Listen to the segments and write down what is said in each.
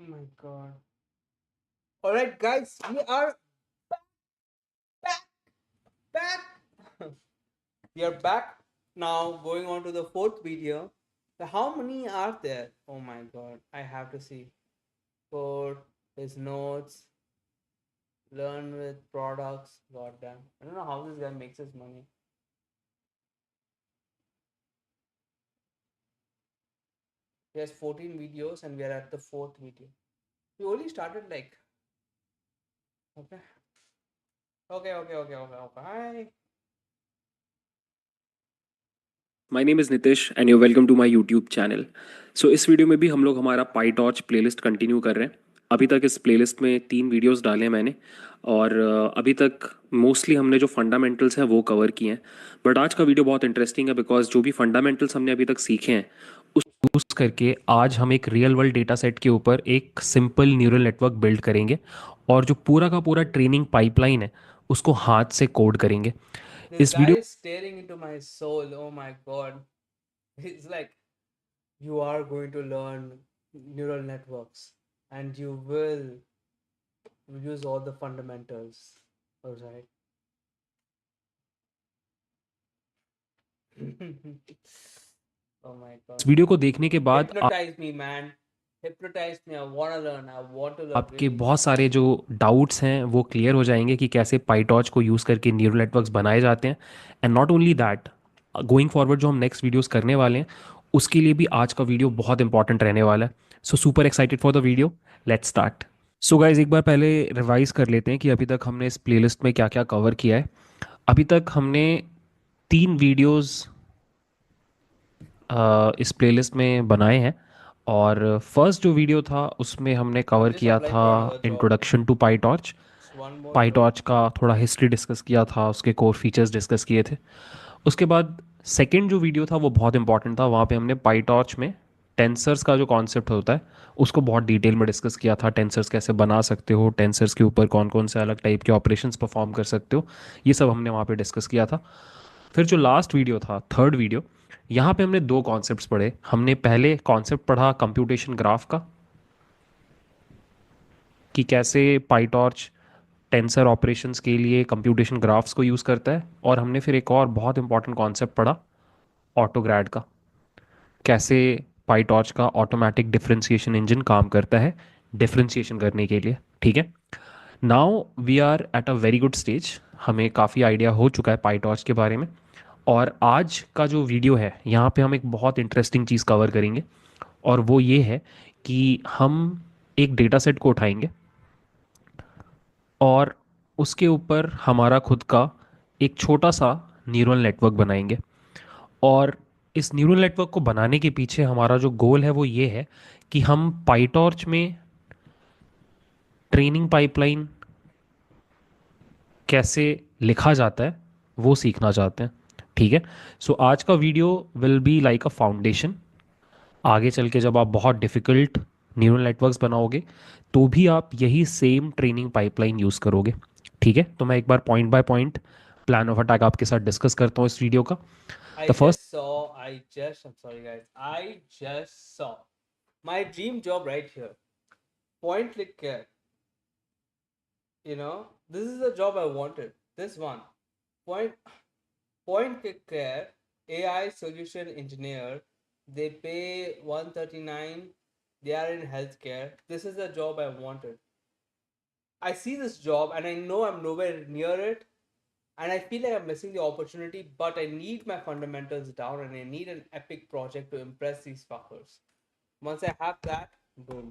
Oh my god. Alright, guys, we are back, back. We are back now, going on to the fourth video. So how many are there? Oh my god, I have to see. Four, his notes, learn with products. God damn. I don't know how this guy makes his money. He has 14 videos and we are at the fourth video. We only started like. Okay. Okay. My name is Nitish and you welcome to my YouTube channel. So इस video में भी हम लोग हमारा PyTorch playlist continue कर रहे हैं। अभी तक इस प्लेलिस्ट में 3 वीडियोस डाले हैं मैंने, और अभी तक मोस्टली हमने जो फंडामेंटल्स हैं वो कवर किए हैं। बट आज का वीडियो बहुत इंटरेस्टिंग है बिकॉज जो भी फंडामेंटल्स हमने अभी तक सीखे हैं उस यूज़ करके आज हम एक रियल वर्ल्ड डेटा सेट के ऊपर एक सिंपल न्यूरल नेटवर्क बिल्ड करेंगे, और जो पूरा का पूरा ट्रेनिंग पाइपलाइन है उसको हाथ से कोड करेंगे। This इस guy video is staring into my soul. Oh my god. It's like you are going to learn neural networks and you will use all the fundamentals. All right. Oh my god. इस video को देखने के बाद Hypnotize me, man. Hypnotize me. I want to learn. I want to learn आपके really. बहुत सारे जो doubts हैं वो क्लियर हो जाएंगे कि कैसे पाईटॉर्च को यूज़ करके न्यूरल नेटवर्क्स बनाए जाते हैं। And not only that, going forward जो हम नेक्स्ट वीडियोस करने वाले हैं उसके लिए भी आज का वीडियो बहुत इंपॉर्टेंट रहने वाला है। So super excited for the video, let's start. So guys, एक बार पहले रिवाइज कर लेते हैं कि अभी तक हमने इस प्लेलिस्ट में क्या क्या कवर किया है। अभी तक हमने 3 वीडियोस इस प्लेलिस्ट में बनाए हैं, और फर्स्ट जो वीडियो था उसमें हमने कवर Just किया apply था for another job. Introduction to PyTorch. Just one more job. PyTorch का थोड़ा हिस्ट्री डिस्कस किया था, उसके कोर फीचर्स डिस्कस किए थे। उसके बाद सेकंड जो वीडियो था वो बहुत इंपॉर्टेंट था, वहाँ पे हमने पाईटॉर्च में टेंसर्स का जो कॉन्सेप्ट होता है उसको बहुत डिटेल में डिस्कस किया था। टेंसर्स कैसे बना सकते हो, टेंसर्स के ऊपर कौन कौन से अलग टाइप के ऑपरेशंस परफॉर्म कर सकते हो, ये सब हमने वहाँ पे डिस्कस किया था। फिर जो लास्ट वीडियो था, थर्ड वीडियो, यहाँ पे हमने 2 कॉन्सेप्ट्स पढ़े। हमने पहले कॉन्सेप्ट पढ़ा कंप्यूटेशन ग्राफ का, कि कैसे पाईटॉर्च टेंसर ऑपरेशंस के लिए कंप्यूटेशन ग्राफ्स को यूज़ करता है। और हमने फिर एक और बहुत इंपॉर्टेंट कॉन्सेप्ट पढ़ा ऑटोग्रैड का, कैसे पाईटॉर्च का ऑटोमेटिक डिफरेंशिएशन इंजन काम करता है डिफरेंशिएशन करने के लिए। ठीक है, now we are at a very good stage, हमें काफ़ी आइडिया हो चुका है पाईटॉर्च के बारे में। और आज का जो वीडियो है यहाँ पे हम एक बहुत इंटरेस्टिंग चीज़ कवर करेंगे, और वो ये है कि हम एक डेटा सेट को उठाएंगे और उसके ऊपर हमारा खुद का एक छोटा सा न्यूरल नेटवर्क बनाएंगे। और इस न्यूरल नेटवर्क को बनाने के पीछे हमारा जो गोल है वो ये है कि हम पाईटॉर्च में ट्रेनिंग पाइपलाइन कैसे लिखा जाता है वो सीखना चाहते हैं। ठीक है, सो आज का video will be like a foundation. आगे चल के जब आप बहुत डिफ़िकल्ट न्यूरल नेटवर्क्स बनाओगे तो भी आप यही सेम ट्रेनिंग पाइपलाइन यूज़ करोगे। ठीक है, तो मैं एक बार point by point plan of attack आपके साथ डिस्कस करता हूँ इस वीडियो का। The first I'm sorry, guys. I just saw my dream job right here. Point click care. This is the job I wanted. This one. Point Point click care. AI solution engineer. They pay 139. They are in healthcare. This is the job I wanted. I see this job and I know I'm nowhere near it. And I feel like I'm missing the opportunity, but I need my fundamentals down and I need an epic project to impress these fuckers. Once I have that, boom.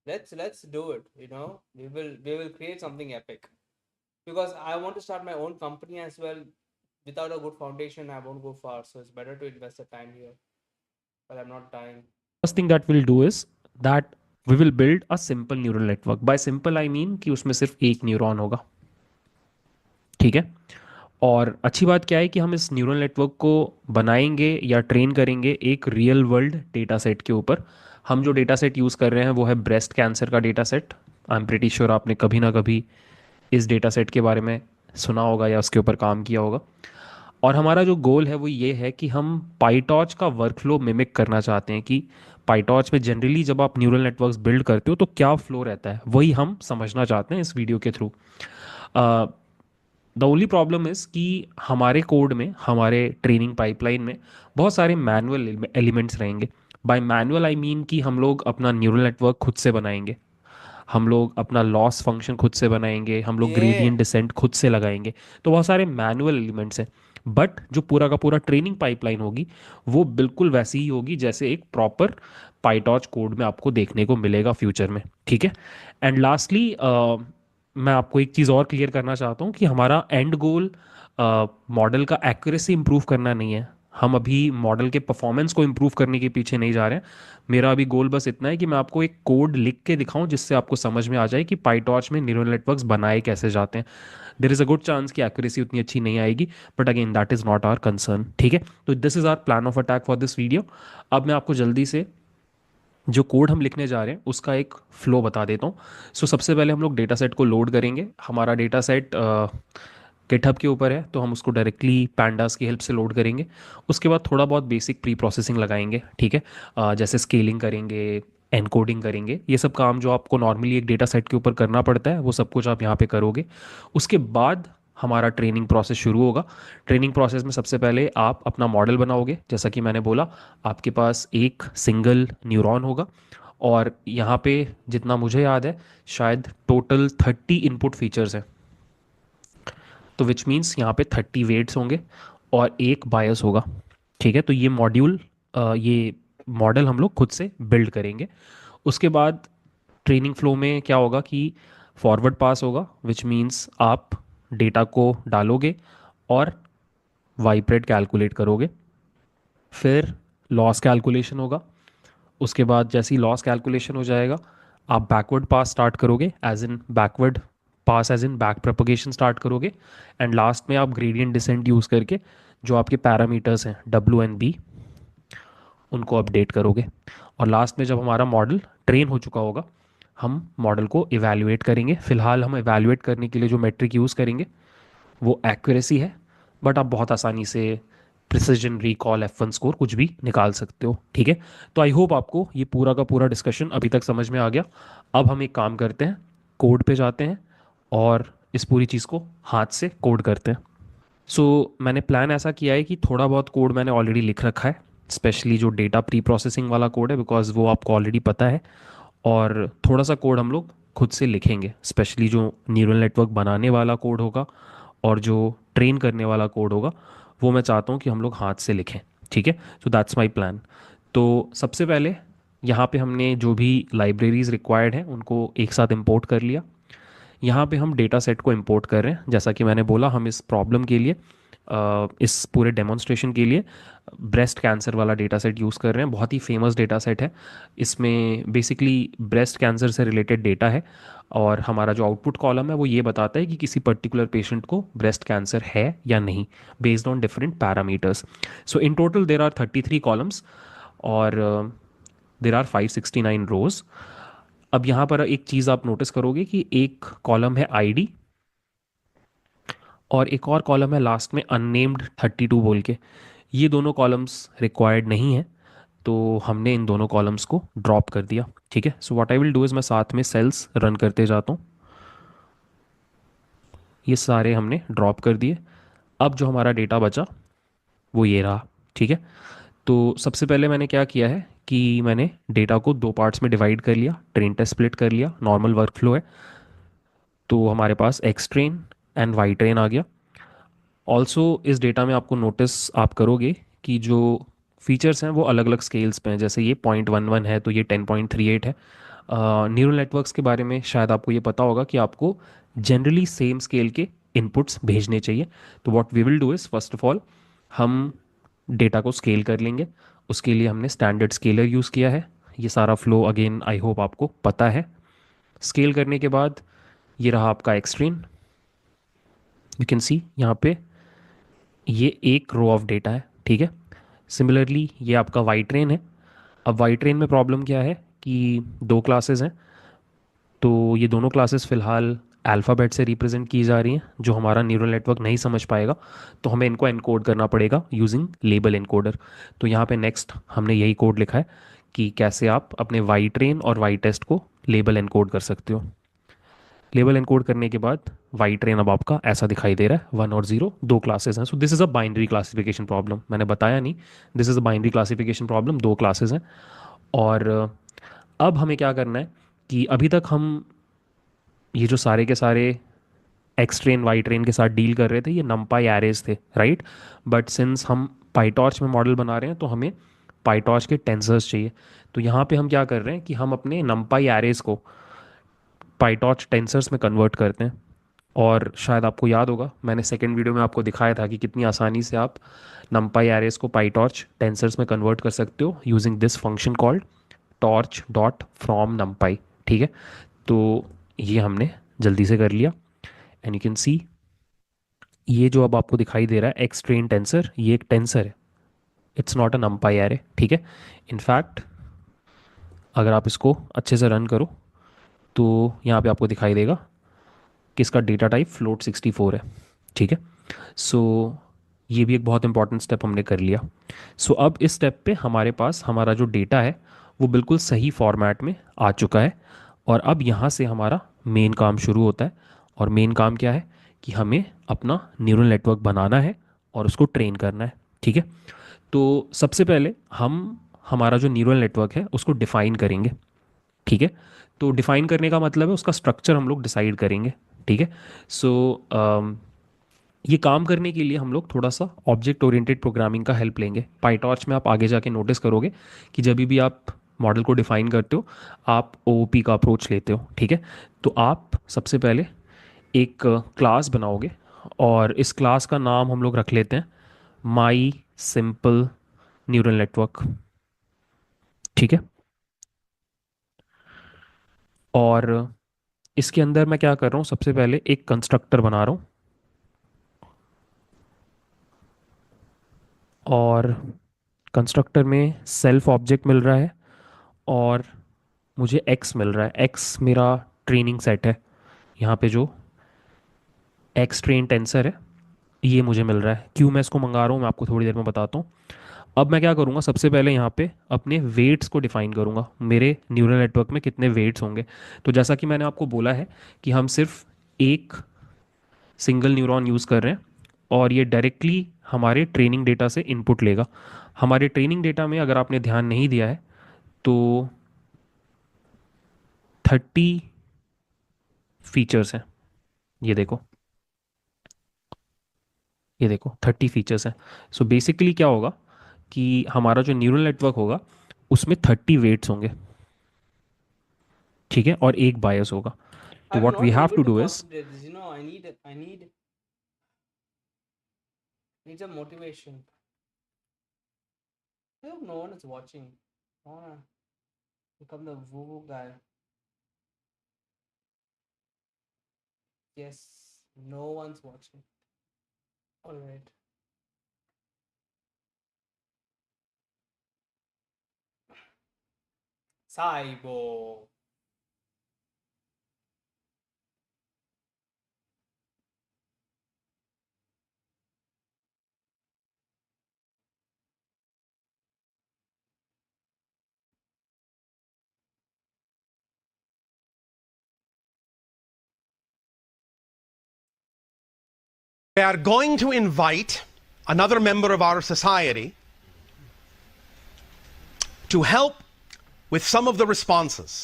Let's do it. We will create something epic. Because I want to start my own company as well. Without a good foundation, I won't go far. So it's better to invest the time here. But I'm not dying. First thing that will do is that we will build a simple neural network. By simple I mean कि उसमें सिर्फ एक neuron होगा। ठीक है, और अच्छी बात क्या है कि हम इस न्यूरल नेटवर्क को बनाएंगे या ट्रेन करेंगे एक रियल वर्ल्ड डेटा सेट के ऊपर। हम जो डेटा सेट यूज़ कर रहे हैं वो है ब्रेस्ट कैंसर का data set. I am pretty sure आपने कभी ना कभी इस डेटा सेट के बारे में सुना होगा या उसके ऊपर काम किया होगा। और हमारा जो गोल है वो ये है कि हम पाईटॉर्च का वर्कफ्लो मिमिक करना चाहते हैं कि पाईटॉर्च में जनरली जब आप न्यूरल नेटवर्क्स बिल्ड करते हो तो क्या फ्लो रहता है, वही हम समझना चाहते हैं इस वीडियो के through. The only problem is कि हमारे कोड में, हमारे ट्रेनिंग पाइपलाइन में बहुत सारे मैनुअल एलिमेंट्स रहेंगे। बाय मैनुअल आई मीन कि हम लोग अपना न्यूरल नेटवर्क खुद से बनाएंगे, हम लोग अपना लॉस फंक्शन खुद से बनाएंगे, हम लोग ये ग्रेडियंट डिसेंट खुद से लगाएंगे। तो बहुत सारे मैनुअल एलिमेंट्स हैं। बट जो पूरा का पूरा ट्रेनिंग पाइपलाइन होगी वो बिल्कुल वैसी ही होगी जैसे एक प्रॉपर पाईटॉर्च कोड में आपको देखने को मिलेगा फ्यूचर में, ठीक है। एंड लास्टली मैं आपको एक चीज़ और क्लियर करना चाहता हूँ कि हमारा एंड गोल मॉडल का एक्यूरेसी इंप्रूव करना नहीं है। हम अभी मॉडल के परफॉर्मेंस को इंप्रूव करने के पीछे नहीं जा रहे हैं। मेरा अभी गोल बस इतना है कि मैं आपको एक कोड लिख के दिखाऊं जिससे आपको समझ में आ जाए कि पाईटॉर्च में न्यूरल नेटवर्क्स बनाए कैसे जाते हैं। There is a good chance कि एक्यूरेसी उतनी अच्छी नहीं आएगी, but again that is not our concern, ठीक है। तो this is our plan of attack for this video. अब मैं आपको जल्दी से जो कोड हम लिखने जा रहे हैं उसका एक फ्लो बता देता हूँ। सो सबसे पहले हम लोग डेटा सेट को लोड करेंगे। हमारा डेटा सेट गिटहब के ऊपर है तो हम उसको डायरेक्टली पैंडास की हेल्प से लोड करेंगे। उसके बाद थोड़ा बहुत बेसिक प्री प्रोसेसिंग लगाएंगे, ठीक है। जैसे स्केलिंग करेंगे, एनकोडिंग करेंगे, ये सब काम जो आपको नॉर्मली एक डेटा सेट के ऊपर करना पड़ता है वो सब कुछ आप यहाँ पे करोगे। उसके बाद हमारा ट्रेनिंग प्रोसेस शुरू होगा। ट्रेनिंग प्रोसेस में सबसे पहले आप अपना मॉडल बनाओगे। जैसा कि मैंने बोला, आपके पास एक सिंगल न्यूरॉन होगा और यहाँ पे जितना मुझे याद है शायद टोटल 30 इनपुट फीचर्स हैं। तो विच मीन्स यहाँ पे 30 वेट्स होंगे और एक बायस होगा, ठीक है। तो ये मॉड्यूल, ये मॉडल हम लोग खुद से बिल्ड करेंगे। उसके बाद ट्रेनिंग फ्लो में क्या होगा कि फॉरवर्ड पास होगा, विच मीन्स आप डेटा को डालोगे और वाइब्रेट कैलकुलेट करोगे। फिर लॉस कैलकुलेशन होगा। उसके बाद जैसे ही लॉस कैलकुलेशन हो जाएगा आप बैकवर्ड पास स्टार्ट करोगे, as in backward pass as in back propagation start करोगे। एंड लास्ट में आप ग्रेडियंट डिसेंट यूज़ करके जो आपके पैरामीटर्स हैं W and B उनको अपडेट करोगे। और लास्ट में जब हमारा मॉडल ट्रेन हो चुका होगा हम मॉडल को इवैल्यूएट करेंगे। फिलहाल हम इवैल्यूएट करने के लिए जो मेट्रिक यूज़ करेंगे वो एक्यूरेसी है, बट आप बहुत आसानी से प्रिसिजन, रिकॉल, F1 स्कोर कुछ भी निकाल सकते हो, ठीक है। तो आई होप आपको ये पूरा का पूरा डिस्कशन अभी तक समझ में आ गया। अब हम एक काम करते हैं, कोड पे जाते हैं और इस पूरी चीज़ को हाथ से कोड करते हैं। मैंने प्लान ऐसा किया है कि थोड़ा बहुत कोड मैंने ऑलरेडी लिख रखा है, स्पेशली जो डेटा प्री प्रोसेसिंग वाला कोड है, बिकॉज वो आपको ऑलरेडी पता है। और थोड़ा सा कोड हम लोग खुद से लिखेंगे, स्पेशली जो न्यूरल नेटवर्क बनाने वाला कोड होगा और जो ट्रेन करने वाला कोड होगा वो मैं चाहता हूँ कि हम लोग हाथ से लिखें, ठीक है। So that's my plan. तो सबसे पहले यहाँ पे हमने जो भी लाइब्रेरीज रिक्वायर्ड हैं उनको एक साथ इंपोर्ट कर लिया। यहाँ पे हम डेटा सेट को इंपोर्ट कर रहे हैं। जैसा कि मैंने बोला, हम इस प्रॉब्लम के लिए, इस पूरे डेमोन्स्ट्रेशन के लिए ब्रेस्ट कैंसर वाला डेटा सेट यूज़ कर रहे हैं। बहुत ही फेमस डेटा सेट है। इसमें बेसिकली ब्रेस्ट कैंसर से रिलेटेड डेटा है और हमारा जो आउटपुट कॉलम है वो ये बताता है कि किसी पर्टिकुलर पेशेंट को ब्रेस्ट कैंसर है या नहीं, based on different parameters. So in total there are 33 columns और देर आर 569 रोज। अब यहाँ पर एक चीज़ आप नोटिस करोगे कि एक कॉलम है आईडी और एक और कॉलम है लास्ट में अननेम्ड 32 बोल के। ये दोनों कॉलम्स रिक्वायर्ड नहीं है तो हमने इन दोनों कॉलम्स को ड्रॉप कर दिया, ठीक है। So what I will do is मैं साथ में सेल्स रन करते जाता हूँ। ये सारे हमने ड्रॉप कर दिए। अब जो हमारा डेटा बचा वो ये रहा, ठीक है। तो सबसे पहले मैंने क्या किया है कि मैंने डेटा को दो पार्ट्स में डिवाइड कर लिया, ट्रेन टेस्ट स्प्लिट कर लिया, नॉर्मल वर्कफ्लो है। तो हमारे पास X train and Y train आ गया। ऑल्सो इस डेटा में आपको नोटिस आप करोगे कि जो फीचर्स हैं वो अलग अलग स्केल्स पे हैं। जैसे ये 0.11 है तो ये 10.38 है। न्यूरल नेटवर्क्स के बारे में शायद आपको ये पता होगा कि आपको जनरली सेम स्केल के इनपुट्स भेजने चाहिए। तो what we will do is first of all हम डेटा को स्केल कर लेंगे। उसके लिए हमने स्टैंडर्ड स्केलर यूज़ किया है। ये सारा फ्लो अगेन आई होप आपको पता है। स्केल करने के बाद ये रहा आपका एक्सट्रीम। यू कैन सी यहाँ पे ये एक रो ऑफ डेटा है, ठीक है। सिमिलरली ये आपका वाई ट्रेन है। अब वाई ट्रेन में प्रॉब्लम क्या है कि दो क्लासेस हैं। तो ये दोनों क्लासेस फ़िलहाल अल्फ़ाबेट से रिप्रेजेंट की जा रही हैं जो हमारा न्यूरल नेटवर्क नहीं समझ पाएगा, तो हमें इनको एनकोड करना पड़ेगा यूजिंग लेबल एनकोडर। तो यहाँ पे नेक्स्ट हमने यही कोड लिखा है कि कैसे आप अपने वाई ट्रेन और वाई टेस्ट को लेबल एनकोड कर सकते हो। लेबल एनकोड करने के बाद वाई ट्रेन अब आपका ऐसा दिखाई दे रहा है, 1 और 0 दो क्लासेस हैं। सो this is a binary classification problem, मैंने बताया नहीं, this is a binary classification problem, दो क्लासेस हैं। और अब हमें क्या करना है कि अभी तक हम ये जो सारे के सारे एक्स ट्रेन वाई ट्रेन के साथ डील कर रहे थे, ये नमपाई एरेज थे, राइट। बट सिंस हम पाईटॉर्च में मॉडल बना रहे हैं तो हमें पाईटॉर्च के टेंसर्स चाहिए। तो यहाँ पे हम क्या कर रहे हैं कि हम अपने नमपाई एरेज को पाईटॉर्च टेंसर्स में कन्वर्ट करते हैं। और शायद आपको याद होगा, मैंने सेकेंड वीडियो में आपको दिखाया था कि कितनी आसानी से आप नमपाई एरेज को पाईटॉर्च टेंसर्स में कन्वर्ट कर सकते हो using this function called torch dot from नमपाई। ठीक है, तो ये हमने जल्दी से कर लिया। एंड यू कैन सी ये जो अब आपको दिखाई दे रहा है एक्स ट्रेन टेंसर, ये एक टेंसर है, इट्स नॉट अ नमपाई एरे। ठीक है, इनफैक्ट अगर आप इसको अच्छे से रन करो तो यहाँ पे आपको दिखाई देगा कि इसका डेटा टाइप फ्लोट 64 है। ठीक है, सो ये भी एक बहुत इंपॉर्टेंट स्टेप हमने कर लिया। सो अब इस स्टेप पे हमारे पास हमारा जो डेटा है वो बिल्कुल सही फॉर्मेट में आ चुका है। और अब यहाँ से हमारा मेन काम शुरू होता है। और मेन काम क्या है कि हमें अपना न्यूरल नेटवर्क बनाना है और उसको ट्रेन करना है। ठीक है, तो सबसे पहले हम हमारा जो न्यूरल नेटवर्क है उसको डिफाइन करेंगे। ठीक है, तो डिफाइन करने का मतलब है उसका स्ट्रक्चर हम लोग डिसाइड करेंगे। ठीक है, सो ये काम करने के लिए हम लोग थोड़ा सा ऑब्जेक्ट ओरिएंटेड प्रोग्रामिंग का हेल्प लेंगे। पाईटॉर्च में आप आगे जाके नोटिस करोगे कि जब भी आप मॉडल को डिफाइन करते हो आप ओओपी का अप्रोच लेते हो। ठीक है, तो आप सबसे पहले एक क्लास बनाओगे और इस क्लास का नाम हम लोग रख लेते हैं माई सिंपल न्यूरल नेटवर्क। ठीक है, और इसके अंदर मैं क्या कर रहा हूँ, सबसे पहले एक कंस्ट्रक्टर बना रहा हूँ और कंस्ट्रक्टर में सेल्फ ऑब्जेक्ट मिल रहा है और मुझे एक्स मिल रहा है। एक्स मेरा ट्रेनिंग सेट है, यहाँ पे जो एक्स ट्रेन टेंसर है ये मुझे मिल रहा है। क्यों मैं इसको मंगा रहा हूँ मैं आपको थोड़ी देर में बताता हूँ। अब मैं क्या करूँगा, सबसे पहले यहाँ पे अपने वेट्स को डिफाइन करूँगा, मेरे न्यूरल नेटवर्क में कितने वेट्स होंगे। तो जैसा कि मैंने आपको बोला है कि हम सिर्फ एक सिंगल न्यूरॉन यूज़ कर रहे हैं और ये डायरेक्टली हमारे ट्रेनिंग डेटा से इनपुट लेगा। हमारे ट्रेनिंग डेटा में अगर आपने ध्यान नहीं दिया है तो 30 फीचर्स हैं। ये देखो, ये देखो 30 फीचर्स हैं। सो बेसिकली क्या होगा कि हमारा जो न्यूरल नेटवर्क होगा उसमें 30 वेट्स होंगे। ठीक है, और एक बायस होगा। तो I'm what we not have able to to do is, concentrate this. Need a motivation. I hope no one is watching. I wanna become the woo woo guy. Yes, no one's watching. All right. Saibo. We are going to invite another member of our society to help with some of the responses.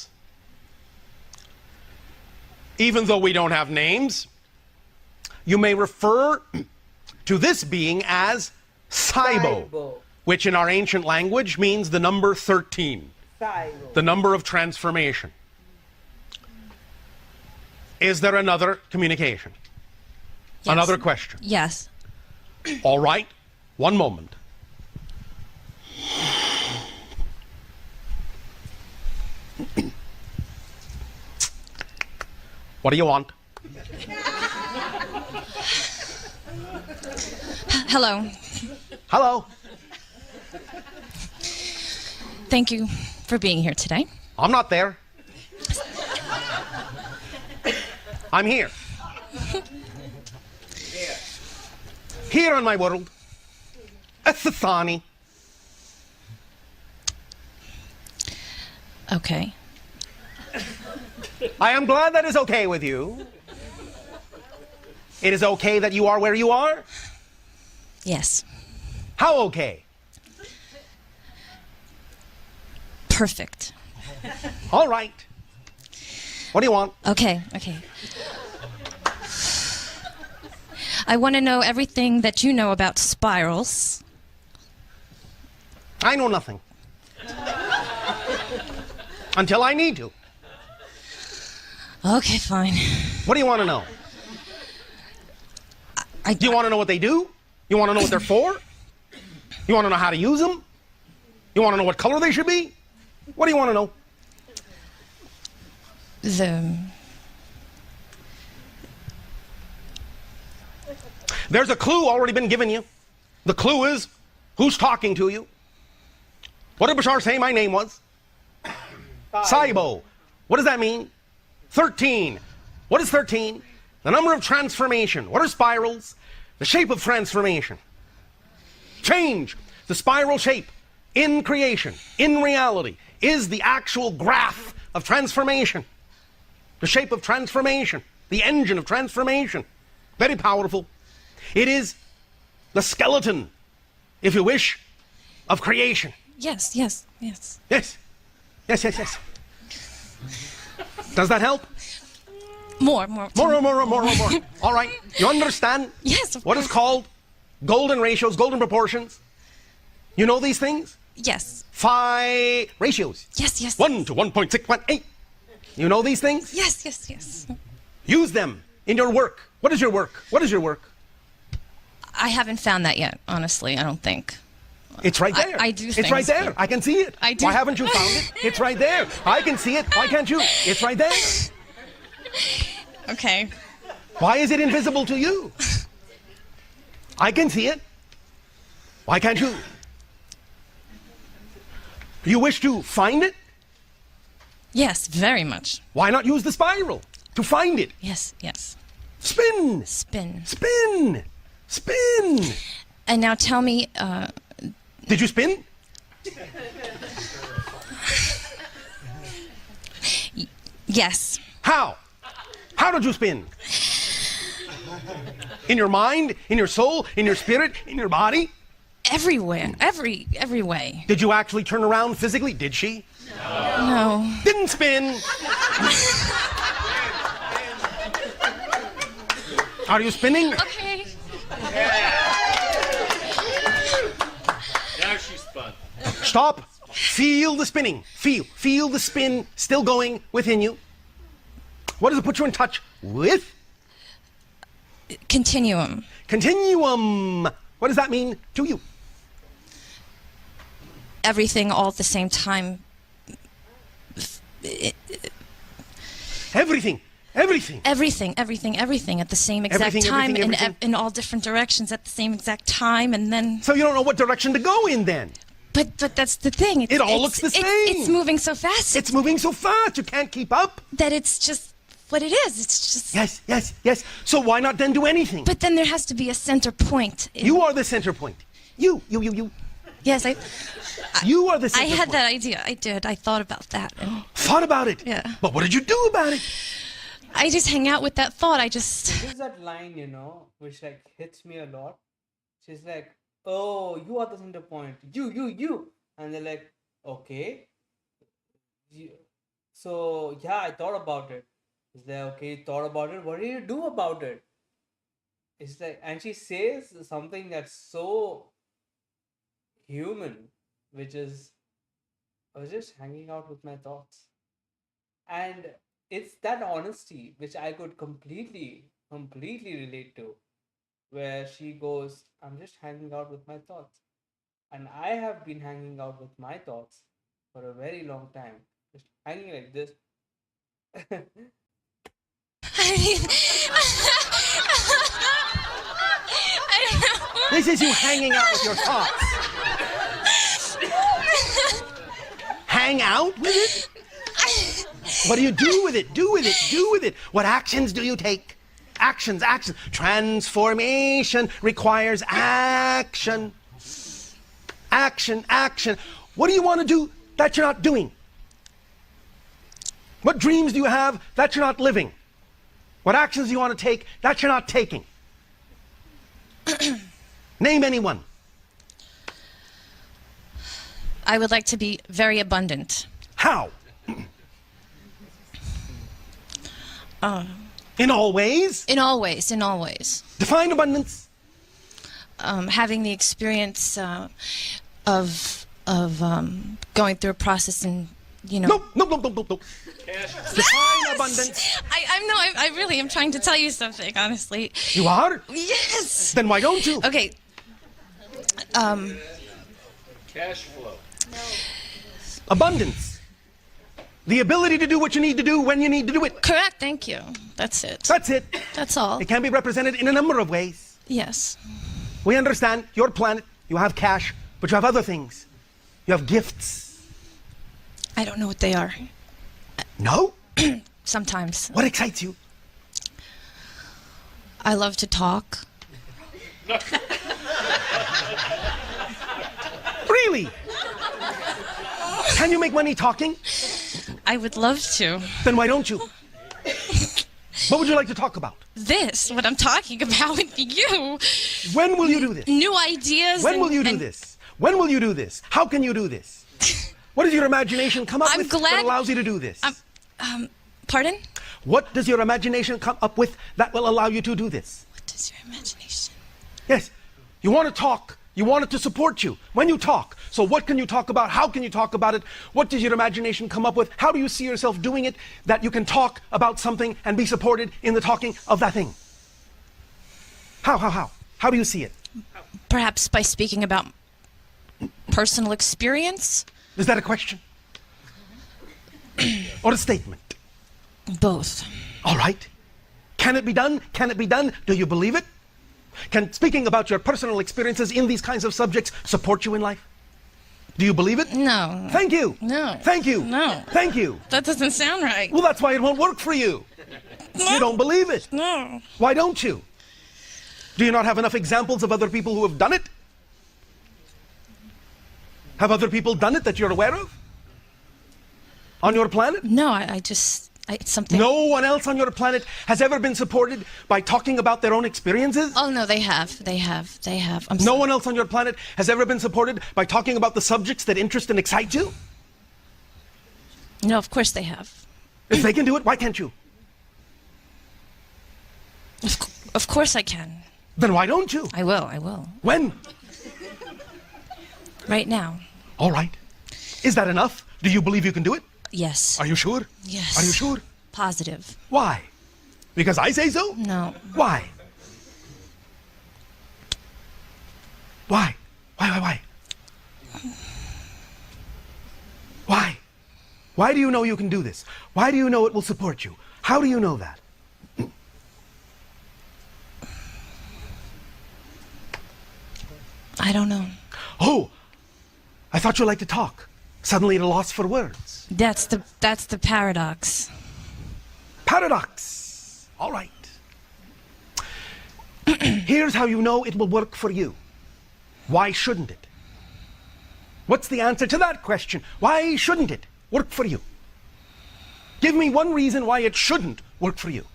Even though we don't have names, you may refer to this being as Saibo, which in our ancient language means the number 13, the number of transformation. Is there another communication? Yes. Another question? Yes. All right, one moment. What do you want? Hello. Hello. Thank you for being here today. I'm not there. I'm here. Here on my world. Athathani. Okay. I am glad that is okay with you. It is okay that you are where you are? Yes. How okay? Perfect. All right. What do you want? Okay. I want to know everything that you know about spirals. I know nothing. Until I need to. Okay, fine. What do you want to know? Do you want to know what they do? You want to know what they're for? You want to know how to use them? You want to know what color they should be? What do you want to know? There's a clue already been given you. The clue is who's talking to you. What did Bashar say my name was? Saibo. What does that mean? 13. What is 13? The number of transformation. What are spirals? The shape of transformation. Change. The spiral shape in creation, in reality, is the actual graph of transformation. The shape of transformation. The engine of transformation. Very powerful. It is the skeleton, if you wish, of creation. Yes. Yes. Does that help? More. All right. You understand? Yes, of what course. is called golden ratios, golden proportions? You know these things? Yes. Phi ratios. Yes. 1 to 1.618. You know these things? Yes. Use them in your work. What is your work? I haven't found that yet, honestly, I don't think. It's right there. I do It's things, right there. but- I can see it. I do. Why haven't you found it? It's right there. I can see it. Why can't you? It's right there. Okay. Why is it invisible to you? I can see it. Why can't you? You wish to find it? Yes, very much. Why not use the spiral to find it? Yes. Spin. Spin. And now tell me, Did you spin? yes. How? How did you spin? In your mind, in your soul, in your spirit, in your body? Everywhere. Every way. Did you actually turn around physically? Did she? No. Didn't spin. Are you spinning? Okay. Now she's spun. Stop. Feel the spinning. Feel the spin still going within you. What does it put you in touch with? Continuum. Continuum. What does that mean to you? Everything all at the same time. Everything. Everything at the same exact Everything, time, everything. in all different directions at the same exact time, and then. So you don't know what direction to go in then. But that's the thing. It all looks the same. It's moving so fast. It's moving so fast you can't keep up. that it's just what it is. It's just. Yes. So why not then do anything? But then there has to be a center point. You are the center point. You. Yes, You are the center I had point. that idea. I did. I thought about that. Thought about it. Yeah. But what did you do about it? I just hang out with that thought. There's that line, which like hits me a lot. She's like, "Oh, you are the center point. You." And they're like, "Okay." So yeah, I thought about it. Is like, okay, you thought about it. What did you do about it? It's like, and she says something that's so human, which is, I was just hanging out with my thoughts. And it's that honesty which I could completely relate to, where she goes, I'm just hanging out with my thoughts. And I have been hanging out with my thoughts for a very long time, just hanging like this. I don't know. This is you hanging out with your thoughts. Hang out with it? What do you do with it? Do with it. Do with it. What actions do you take? Actions, actions. Transformation requires action. Action, action. What do you want to do that you're not doing? What dreams do you have that you're not living? What actions do you want to take that you're not taking? Name anyone. I would like to be very abundant. How? In all ways? In all ways, in all ways. Define abundance. Having the experience of going through a process and, you know. Nope. Define abundance. I really am trying to tell you something, honestly. You are? Yes. Then why don't you? Okay. Cash flow. Abundance. The ability to do what you need to do when you need to do it. Correct, thank you. That's it. That's it. That's all. It can be represented in a number of ways. Yes. We understand your planet, you have cash, but you have other things. You have gifts. I don't know what they are. No? Sometimes. What excites you? I love to talk. Really? Can you make money talking? I would love to. Then why don't you? What would you like to talk about? This, what I'm talking about with you. When will you do this? New ideas. When will you do this? When will you do this? How can you do this? What does your imagination come up I'm with glad- that allows you to do this? Pardon? What does your imagination come up with that will allow you to do this? What does your imagination? Yes, you want to talk. You want it to support you when you talk. So what can you talk about? How can you talk about it? What does your imagination come up with? How do you see yourself doing it that you can talk about something and be supported in the talking of that thing? How? How do you see it? Perhaps by speaking about personal experience? Is that a question? Or a statement? Both. All right. Can it be done? Can it be done? Do you believe it? Can speaking about your personal experiences in these kinds of subjects support you in life? Do you believe it? No. Thank you. No. Thank you. No. Thank you. That doesn't sound right. Well, that's why it won't work for you. You don't believe it. No. Why don't you? Do you not have enough examples of other people who have done it? Have other people done it that you're aware of? On your planet? No, it's something. No one else on your planet has ever been supported by talking about their own experiences? Oh, no, they have. They have. I'm No one else on your planet has ever been supported by talking about the subjects that interest and excite you? No, of course they have. If they can do it, why can't you? Of course I can. Then why don't you? I will. When? Right now. All right. Is that enough? Do you believe you can do it? Yes. Are you sure? Yes. Are you sure? Positive. Why? Because I say so? No. Why? Why? Why? Why? Why do you know you can do this? Why do you know it will support you? How do you know that? I don't know. Oh, I thought you liked to talk. Suddenly at a loss for words. That's the paradox. Paradox. All right. Here's how you know it will work for you. Why shouldn't it? What's the answer to that question? Why shouldn't it work for you? Give me one reason why it shouldn't work for you.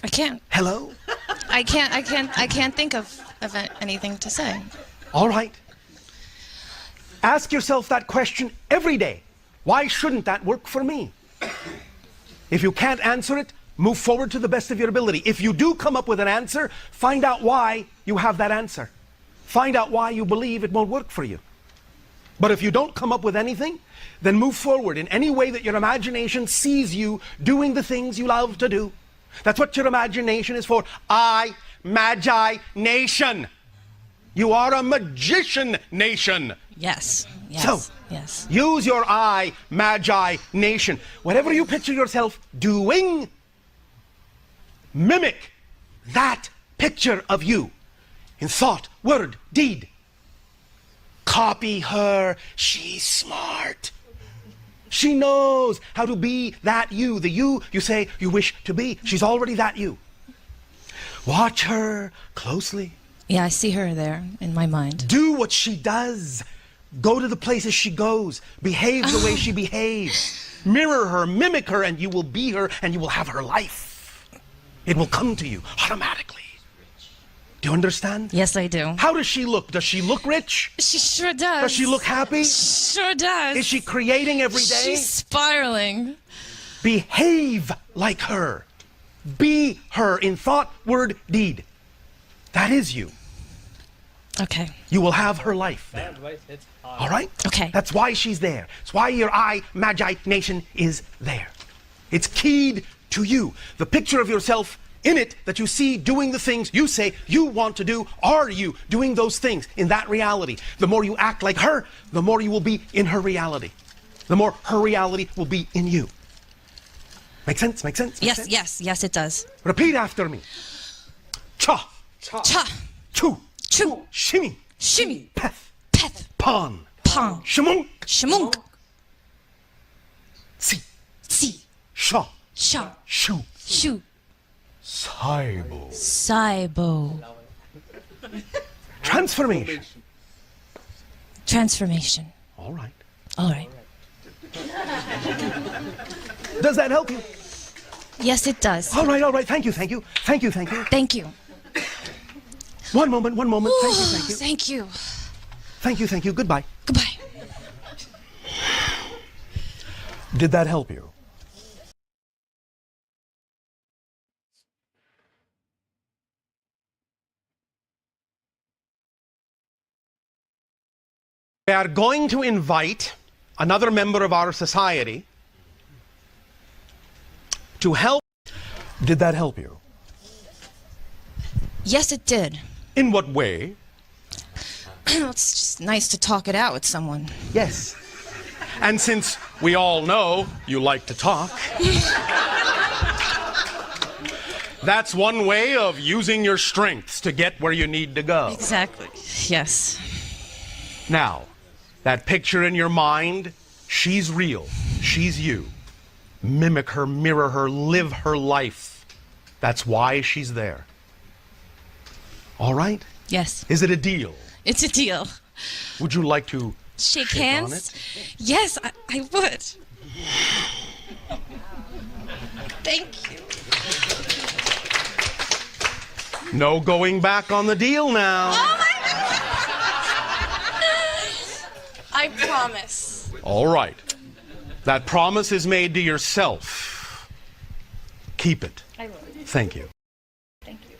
I can't. Hello? I can't think of anything to say. All right. Ask yourself that question every day. Why shouldn't that work for me? If you can't answer it, move forward to the best of your ability. If you do come up with an answer, find out why you have that answer. Find out why you believe it won't work for you. But if you don't come up with anything, then move forward in any way that your imagination sees you doing the things you love to do. That's what your imagination is for. Magi nation. You are a magician nation. Yes. So, yes. use your magi nation. Whatever you picture yourself doing, mimic that picture of you. in thought, word, deed. Copy her. She's smart. She knows how to be that you. The you say you wish to be. She's already that you. Watch her closely. Yeah, I see her there in my mind. Do what she does. Go to the places she goes. Behave the way she behaves. Mirror her, mimic her, and you will be her, and you will have her life. It will come to you automatically. Do you understand? Yes, I do. How does she look? Does she look rich? She sure does. Does she look happy? Sure does. Is she creating every day? She's spiraling. Behave like her. Be her in thought, word, deed. That is you. Okay. You will have her life then. All right? Okay. That's why she's there. It's why your imagination is there. It's keyed to you. The picture of yourself in it that you see doing the things you say you want to do, are you doing those things in that reality? The more you act like her, the more you will be in her reality. The more her reality will be in you. Make sense? Make sense? Make sense? Yes, it does. Repeat after me. Cha. Cha. Chu. Chu. Shimmy. Shimmy. Peth. Peth. Pon. Pong. Shmunk. Shmunk. Si. Si. Sha. Sha. Shu. Shu. Saibo. Saibo. Transformation. Transformation. All right. All right. Does that help you? Yes, it does. All right, all right. Thank you, thank you. Thank you, thank you. Thank you. One moment, one moment. Thank you, thank you. Thank you. Thank you, thank you. Goodbye. Goodbye. Did that help you? We are going to invite another member of our society to help. Did that help you? Yes, it did. In what way? It's just nice to talk it out with someone. Yes. And since we all know you like to talk, that's one way of using your strengths to get where you need to go. Exactly. Yes. Now, that picture in your mind, she's real. She's you. Mimic her, mirror her, live her life. That's why she's there. All right? Yes. Is it a deal? It's a deal. Would you like to Shake on hands? it? Yes, I would. Thank you. No going back on the deal now. Oh my God. I promise. All right. That promise is made to yourself. Keep it. I will. Thank you. Thank you.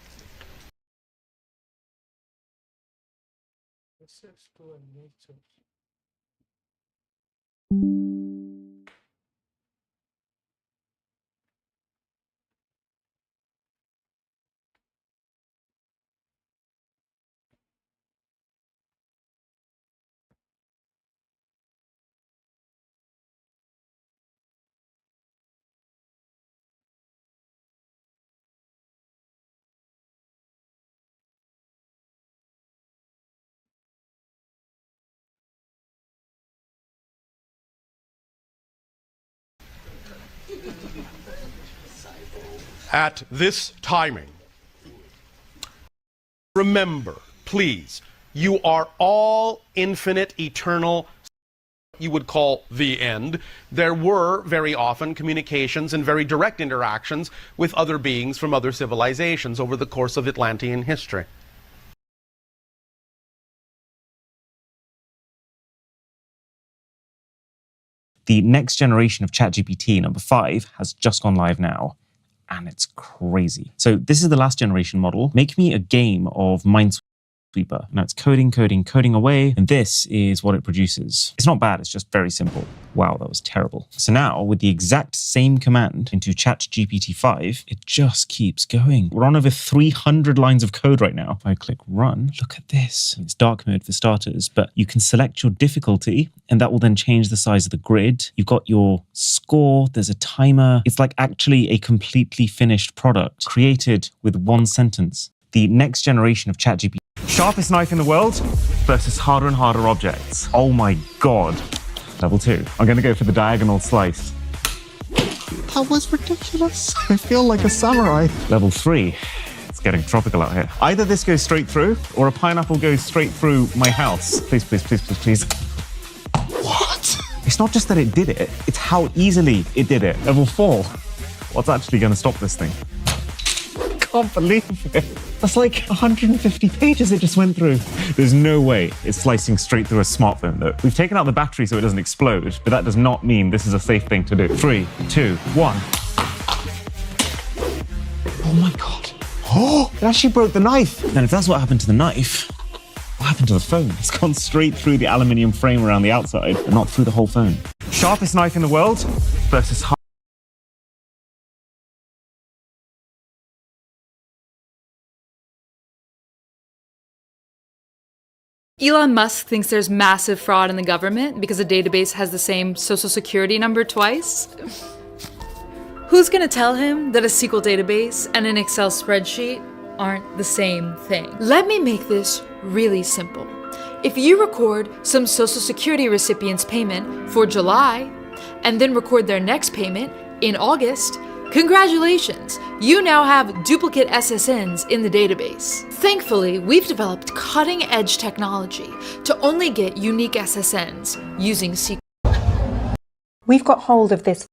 At this timing, remember, please, you are all infinite, eternal, you would call the end. There were very often communications and very direct interactions with other beings from other civilizations over the course of Atlantean history. The next generation of ChatGPT, number 5, has just gone live now, and it's crazy. So this is the last generation model. Make me a game of Minesweeper. Now it's coding away, and this is what it produces. It's not bad, it's just very simple. Wow, that was terrible. So now, with the exact same command into ChatGPT 5, it just keeps going. We're on over 300 lines of code right now. If I click run, look at this. It's dark mode for starters, but you can select your difficulty, and that will then change the size of the grid. You've got your score, there's a timer. It's like actually a completely finished product, created with one sentence. The next generation of ChatGPT Sharpest knife in the world versus harder and harder objects. Oh my god. Level 2. I'm going to go for the diagonal slice. That was ridiculous. I feel like a samurai. Level 3. It's getting tropical out here. Either this goes straight through, or a pineapple goes straight through my house. Please, please, please, please, please. What? It's not just that it did it, it's how easily it did it. Level 4. What's actually going to stop this thing? Can't believe it. That's like 150 pages it just went through. There's no way it's slicing straight through a smartphone, though. We've taken out the battery so it doesn't explode, but that does not mean this is a safe thing to do. 3, 2, 1. Oh my god. Oh, it actually broke the knife. And if that's what happened to the knife, what happened to the phone? It's gone straight through the aluminium frame around the outside, and not through the whole phone. Sharpest knife in the world versus Elon Musk thinks there's massive fraud in the government because a database has the same social security number twice. Who's gonna tell him that a SQL database and an Excel spreadsheet aren't the same thing? Let me make this really simple. If you record some social security recipient's payment for July and then record their next payment in August, congratulations, you now have duplicate SSNs in the database. Thankfully, we've developed cutting-edge technology to only get unique SSNs using SQL. We've got hold of this.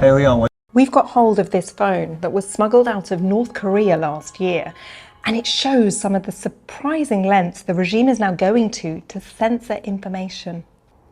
Hey Leon, We've got hold of this phone that was smuggled out of North Korea last year, and it shows some of the surprising lengths the regime is now going to censor information.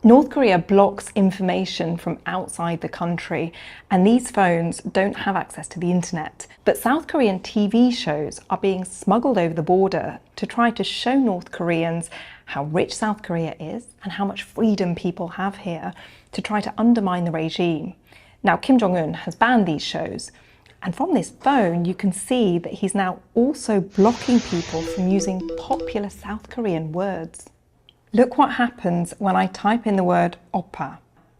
North Korea blocks information from outside the country, and these phones don't have access to the internet. But South Korean TV shows are being smuggled over the border to try to show North Koreans how rich South Korea is and how much freedom people have here, to try to undermine the regime. Now, Kim Jong-un has banned these shows, and from this phone you can see that he's now also blocking people from using popular South Korean words. Look what happens when I type in the word oppa.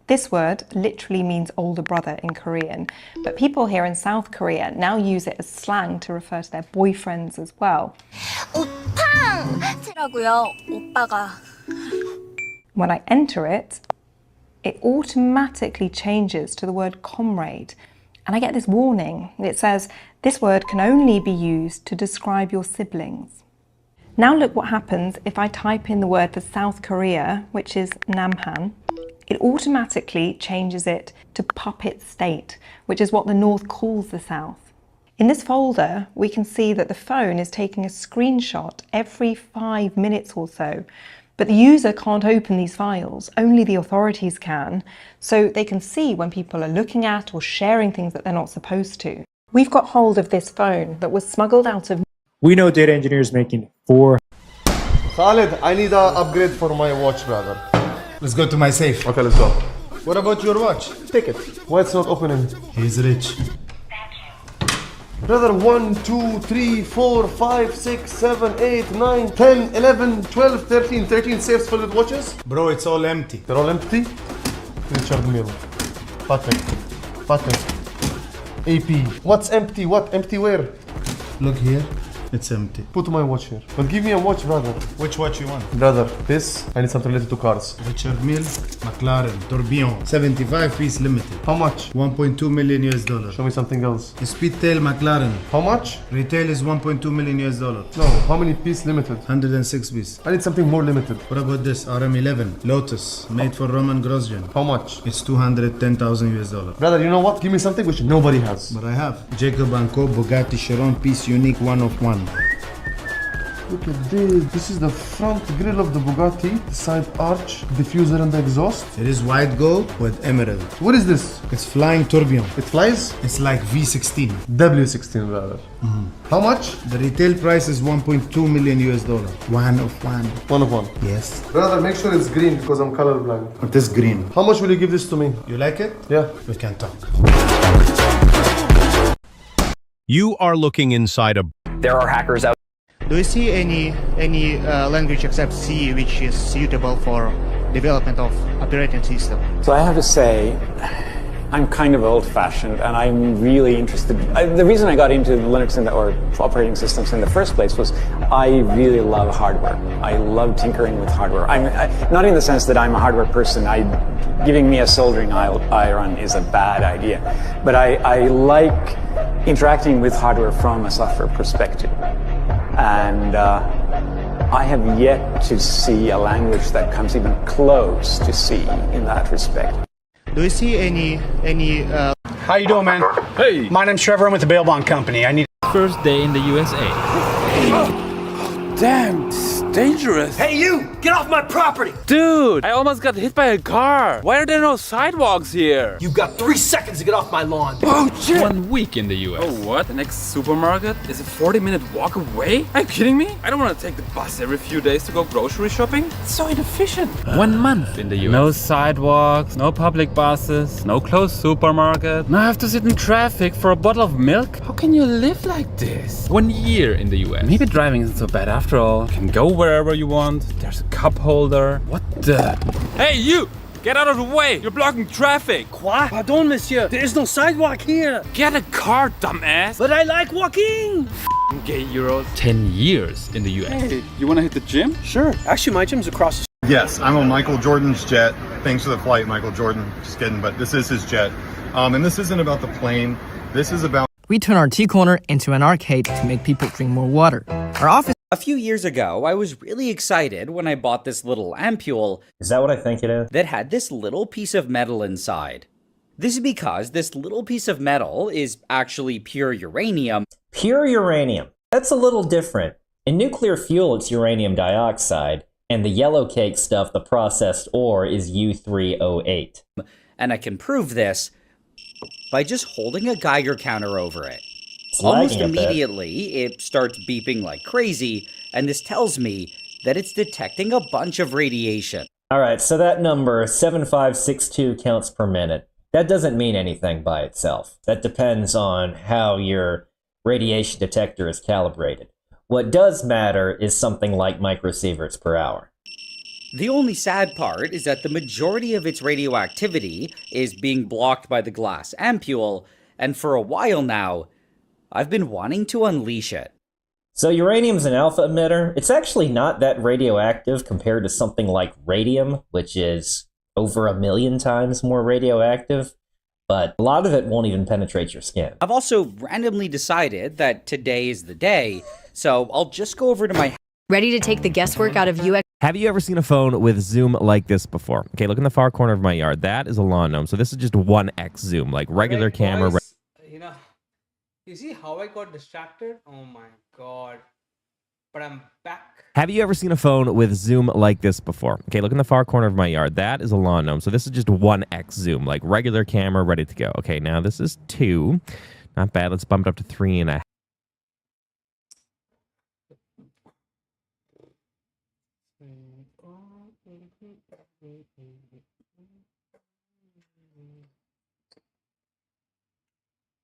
This word literally means older brother in Korean, but people here in South Korea now use it as slang to refer to their boyfriends as well. 오팡! 오빠가. When I enter it, it automatically changes to the word comrade, and I get this warning. It says, this word can only be used to describe your siblings. Now look what happens if I type in the word for South Korea, which is Namhan. It automatically changes it to puppet state, which is what the North calls the South. In this folder, we can see that the phone is taking a screenshot every 5 minutes or so, but the user can't open these files, only the authorities can, so they can see when people are looking at or sharing things that they're not supposed to. We've got hold of this phone that was smuggled out of. We know data engineers making 4. Khalid, I need an upgrade for my watch, brother. let's go to my safe. Okay, let's go. What about your watch? Take it. Why it's not opening? He's rich. Brother, 1, 2, 3, 4, 5, 6, 7, 8, 9, 10, 11, 12, 13, 13 safes filled with watches? Bro, it's all empty. They're all empty? Richard Mille. Patek. Patek. AP. What's empty? What? Empty where? Look here. It's empty. Put my watch here. But give me a watch, brother. Which watch you want? Brother, this, I need something related to cars. Richard Mille, McLaren, Tourbillon, 75 piece limited. How much? 1.2 million US dollar. Show me something else. Speedtail McLaren. How much? Retail is 1.2 million US dollar. No, how many piece limited? 106 piece. I need something more limited. What about this RM11 Lotus, made for Roman Grosjean? How much? It's 210,000 US dollar. Brother, you know what? Give me something which nobody has. But I have Jacob & Co Bugatti Chiron piece unique 1 of 1. Look at this. This is the front grille of the Bugatti, the side arch, diffuser and the exhaust. It is white gold with emerald. What is this? It's flying tourbillon. It flies? It's like V16. W16, brother. How much? The retail price is 1.2 million US dollar. 1 of 1. 1 of 1. Yes. Brother, make sure it's green because I'm colorblind. It is green. How much will you give this to me? You like it? Yeah. We can talk. You are looking inside a... There are hackers out. Do you see any language except C which is suitable for development of operating system? So I have to say, I'm kind of old-fashioned, and I'm really interested. The reason I got into Linux or operating systems in the first place was I really love hardware. I love tinkering with hardware. Not in the sense that I'm a hardware person. Giving me a soldering iron is a bad idea, but I like interacting with hardware from a software perspective, and I have yet to see a language that comes even close to C in that respect. Do you see any How you doing, man? Hey. My name's Trevor. I'm with the Bail Bond Company. I need... First day in the USA. Damn, it's dangerous. Hey, you! Get off my property! Dude, I almost got hit by a car. Why are there no sidewalks here? You've got 3 seconds to get off my lawn. Oh, shit! 1 week in the US. Oh, what? The next supermarket is a 40-minute walk away? Are you kidding me? I don't want to take the bus every few days to go grocery shopping. It's so inefficient. 1 month in the US. No sidewalks, no public buses, no closed supermarket. Now I have to sit in traffic for a bottle of milk. How can you live like this? 1 year in the US. Maybe driving isn't so bad after all. You can go wherever you want. There's a cup holder. What the? Hey, you! Get out of the way! You're blocking traffic! Quoi? Pardon, monsieur. There is no sidewalk here. Get a car, dumbass! But I like walking! Gay Euros. 10 years in the US. Hey, you wanna hit the gym? Sure. Actually, my gym's across the street. Yes, I'm on Michael Jordan's jet. Thanks for the flight, Michael Jordan. Just kidding, but this is his jet. And this isn't about the plane. This is about... We turn our tea corner into an arcade to make people drink more water. Our office... A few years ago, I was really excited when I bought this little ampule. Is that what I think it is? That had this little piece of metal inside. This is because this little piece of metal is actually pure uranium. Pure uranium. That's a little different. In nuclear fuel, it's uranium dioxide, and the yellow cake stuff, the processed ore, is U3O8. And I can prove this by just holding a Geiger counter over it. It's Almost immediately, it starts beeping like crazy, and this tells me that it's detecting a bunch of radiation. All right, so that number, 7562 counts per minute, that doesn't mean anything by itself. That depends on how your radiation detector is calibrated. What does matter is something like microsieverts per hour. The only sad part is that the majority of its radioactivity is being blocked by the glass ampule, and for a while now, I've been wanting to unleash it. So uranium's an alpha emitter. It's actually not that radioactive compared to something like radium, which is over 1 million times more radioactive, but a lot of it won't even penetrate your skin. I've also randomly decided that today is the day, so I'll just go over to my... Ready to take the guesswork out of UX? Have you ever seen a phone with zoom like this before? Okay, look in the far corner of my yard. That is a lawn gnome. So this is just 1x zoom, like regular camera. Boys, you see how I got distracted? Oh my god. But I'm back. Have you ever seen a phone with zoom like this before? Okay, look in the far corner of my yard. That is a lawn gnome. So this is just 1x zoom, like regular camera, ready to go. Okay, now this is 2. Not bad. Let's bump it up to 3.5.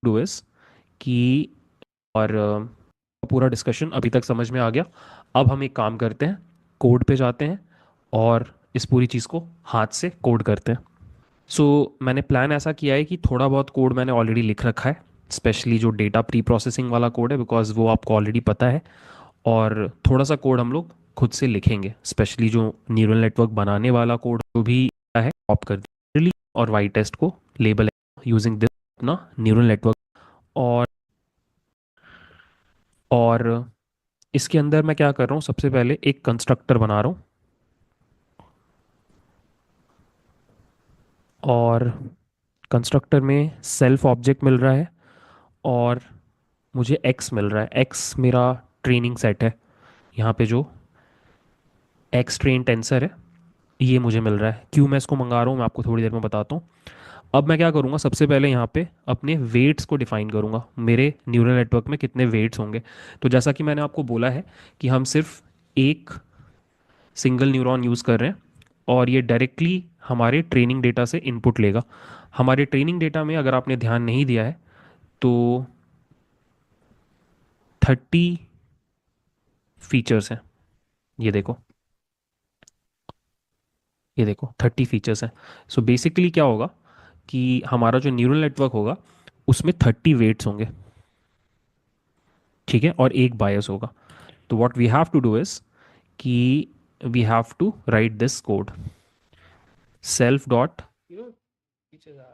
Do इस कि और पूरा discussion अभी तक समझ में आ गया. अब हम एक काम करते हैं, कोड पे जाते हैं और इस पूरी चीज़ को हाथ से कोड करते हैं. मैंने प्लान ऐसा किया है कि थोड़ा बहुत कोड मैंने ऑलरेडी लिख रखा है, स्पेशली जो डेटा प्री प्रोसेसिंग वाला कोड है, बिकॉज वो आपको ऑलरेडी पता है. और थोड़ा सा कोड हम लोग खुद से लिखेंगे, स्पेशली जो न्यूरल नेटवर्क बनाने वाला कोड जो भी है कॉप कर दिया और वाई टेस्ट को लेबल यूजिंग दिस अपना न्यूरल नेटवर्क. और इसके अंदर मैं क्या कर रहा हूँ, सबसे पहले एक कंस्ट्रक्टर बना रहा हूँ और कंस्ट्रक्टर में सेल्फ ऑब्जेक्ट मिल रहा है और मुझे x मिल रहा है. x मेरा ट्रेनिंग सेट है, यहाँ पे जो x ट्रेन टेंसर है ये मुझे मिल रहा है. क्यों मैं इसको मंगा रहा हूँ मैं आपको थोड़ी देर में बताता हूँ. अब मैं क्या करूँगा, सबसे पहले यहाँ पे अपने वेट्स को डिफ़ाइन करूँगा, मेरे न्यूरल नेटवर्क में कितने वेट्स होंगे. तो जैसा कि मैंने आपको बोला है कि हम सिर्फ एक सिंगल न्यूरॉन यूज़ कर रहे हैं और ये डायरेक्टली हमारे ट्रेनिंग डेटा से इनपुट लेगा. हमारे ट्रेनिंग डेटा में अगर आपने ध्यान नहीं दिया है तो 30 फीचर्स हैं. ये देखो 30 फीचर्स हैं. बेसिकली क्या होगा कि हमारा जो न्यूरल नेटवर्क होगा उसमें 30 वेट्स होंगे, ठीक है, और एक बायस होगा. तो what we have to do is कि we have to write this code self dot You know, teachers are.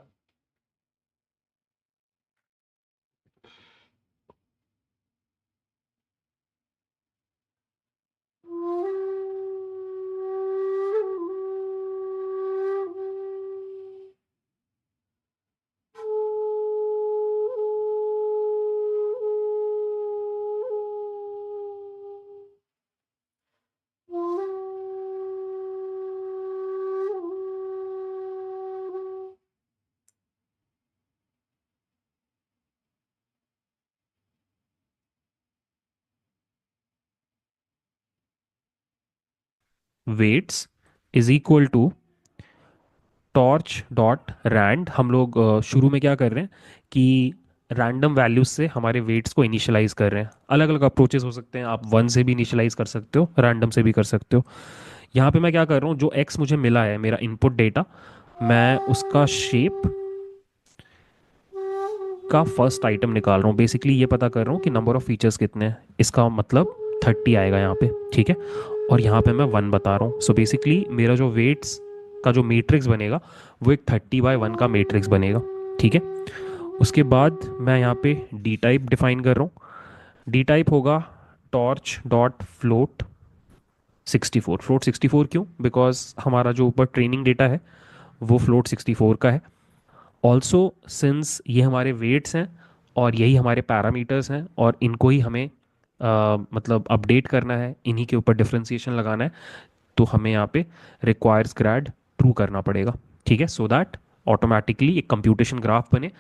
Weights is equal to torch dot rand. हम लोग शुरू में क्या कर रहे हैं कि रैंडम वैल्यूज से हमारे वेट्स को इनिशियलाइज कर रहे हैं. अलग अलग अप्रोचेस हो सकते हैं, आप 1 से भी इनिशियलाइज कर सकते हो, रैंडम से भी कर सकते हो. यहाँ पे मैं क्या कर रहा हूँ, जो एक्स मुझे मिला है मेरा इनपुट डेटा, मैं उसका शेप का फर्स्ट आइटम निकाल रहा हूँ. बेसिकली ये पता कर रहा हूँ कि नंबर ऑफ फीचर्स कितने हैं. इसका मतलब 30 आएगा यहाँ पे, ठीक है, और यहाँ पे मैं 1 बता रहा हूँ. सो बेसिकली मेरा जो वेट्स का जो मैट्रिक्स बनेगा वो एक 30/1 का मैट्रिक्स बनेगा, ठीक है. उसके बाद मैं यहाँ पे डी टाइप डिफाइन कर रहा हूँ. डी टाइप होगा टॉर्च डॉट फ्लोट 64. फ्लोट 64 क्यों? बिकॉज हमारा जो ऊपर ट्रेनिंग डेटा है वो फ्लोट 64 का है. ऑल्सो सिंस ये हमारे वेट्स हैं और यही हमारे पैरामीटर्स हैं और इनको ही हमें मतलब अपडेट करना है, इन्हीं के ऊपर डिफ्रेंसिएशन लगाना है, तो हमें यहाँ पे रिक्वायर्स ग्रैड ट्रू करना पड़ेगा, ठीक है, सो दैट ऑटोमेटिकली एक कंप्यूटेशन ग्राफ बने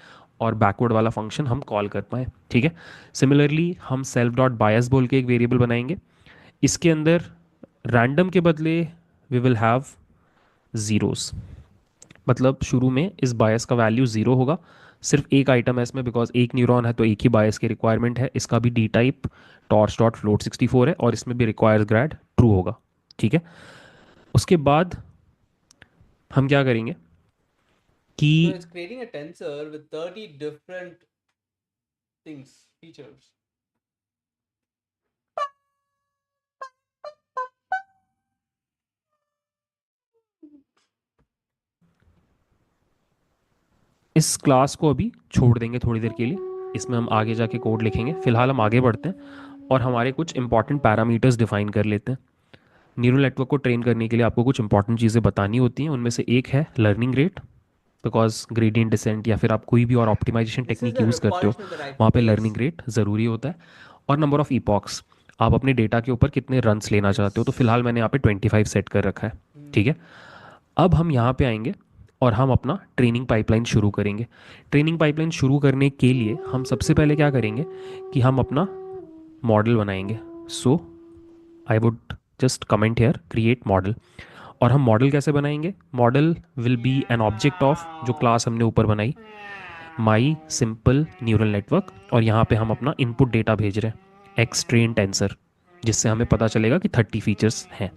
और बैकवर्ड वाला फंक्शन हम कॉल कर पाए, ठीक है. सिमिलरली हम सेल्फ डॉट बायस बोल के एक वेरिएबल बनाएंगे. इसके अंदर रैंडम के बदले वी विल हैव ज़ीरोस. मतलब शुरू में इस बायस का वैल्यू 0 होगा. सिर्फ एक आइटम है इसमें, बिकॉज एक न्यूरॉन है तो एक ही बायस की रिक्वायरमेंट है. इसका भी D type torch dot float 64 है और इसमें भी रिक्वायर्स ग्रैड ट्रू होगा, ठीक है. उसके बाद हम क्या करेंगे कि So it's creating a tensor with 30 different things, features. इस क्लास को अभी छोड़ देंगे थोड़ी देर के लिए. इसमें हम आगे जाके कोड लिखेंगे. फिलहाल हम आगे बढ़ते हैं और हमारे कुछ इंपॉर्टेंट पैरामीटर्स डिफाइन कर लेते हैं. न्यूरल नेटवर्क को ट्रेन करने के लिए आपको कुछ इंपॉर्टेंट चीज़ें बतानी होती हैं. उनमें से एक है learning rate, because gradient descent या फिर आप कोई भी और ऑप्टिमाइजेशन टेक्निक यूज़ करते हो वहाँ पे लर्निंग रेट ज़रूरी होता है. और नंबर ऑफ ईपॉक्स, आप अपने डेटा के ऊपर कितने रन्स लेना चाहते हो. तो फिलहाल मैंने यहाँ पे 25 सेट कर रखा है, ठीक है. अब हम यहाँ पे आएंगे और हम अपना ट्रेनिंग पाइपलाइन शुरू करेंगे. ट्रेनिंग पाइपलाइन शुरू करने के लिए हम सबसे पहले क्या करेंगे कि हम अपना मॉडल बनाएंगे. So I would just comment here create model. और हम मॉडल कैसे बनाएंगे? Model will be an object of जो क्लास हमने ऊपर बनाई, माई सिंपल न्यूरल नेटवर्क, और यहाँ पे हम अपना इनपुट डेटा भेज रहे हैं एक्स ट्रेन टेंसर, जिससे हमें पता चलेगा कि 30 फीचर्स हैं.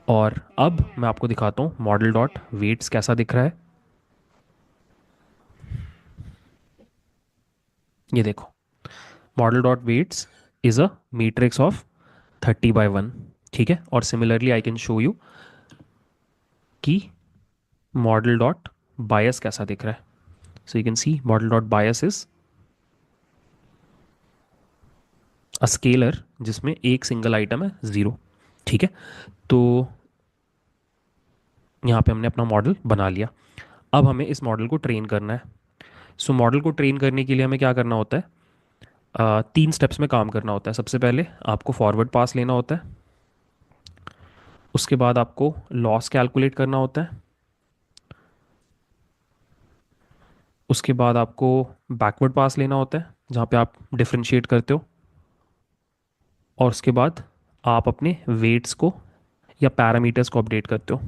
और अब मैं आपको दिखाता हूँ मॉडल डॉट वेट्स कैसा दिख रहा है. ये देखो, model dot weights is a matrix of 30/1, ठीक है. और similarly I can show you कि मॉडल डॉट बायस कैसा दिख रहा है. So you can see model dot bias is a scalar जिसमें एक सिंगल आइटम है 0, ठीक है. तो यहाँ पे हमने अपना मॉडल बना लिया. अब हमें इस मॉडल को ट्रेन करना है. सो मॉडल को ट्रेन करने के लिए हमें क्या करना होता है, 3 स्टेप्स में काम करना होता है. सबसे पहले आपको फॉरवर्ड पास लेना होता है. उसके बाद आपको लॉस कैलकुलेट करना होता है. उसके बाद आपको बैकवर्ड पास लेना होता है जहाँ पे आप डिफ्रेंशिएट करते हो. और उसके बाद आप अपने वेट्स को या पैरामीटर्स को अपडेट करते हो.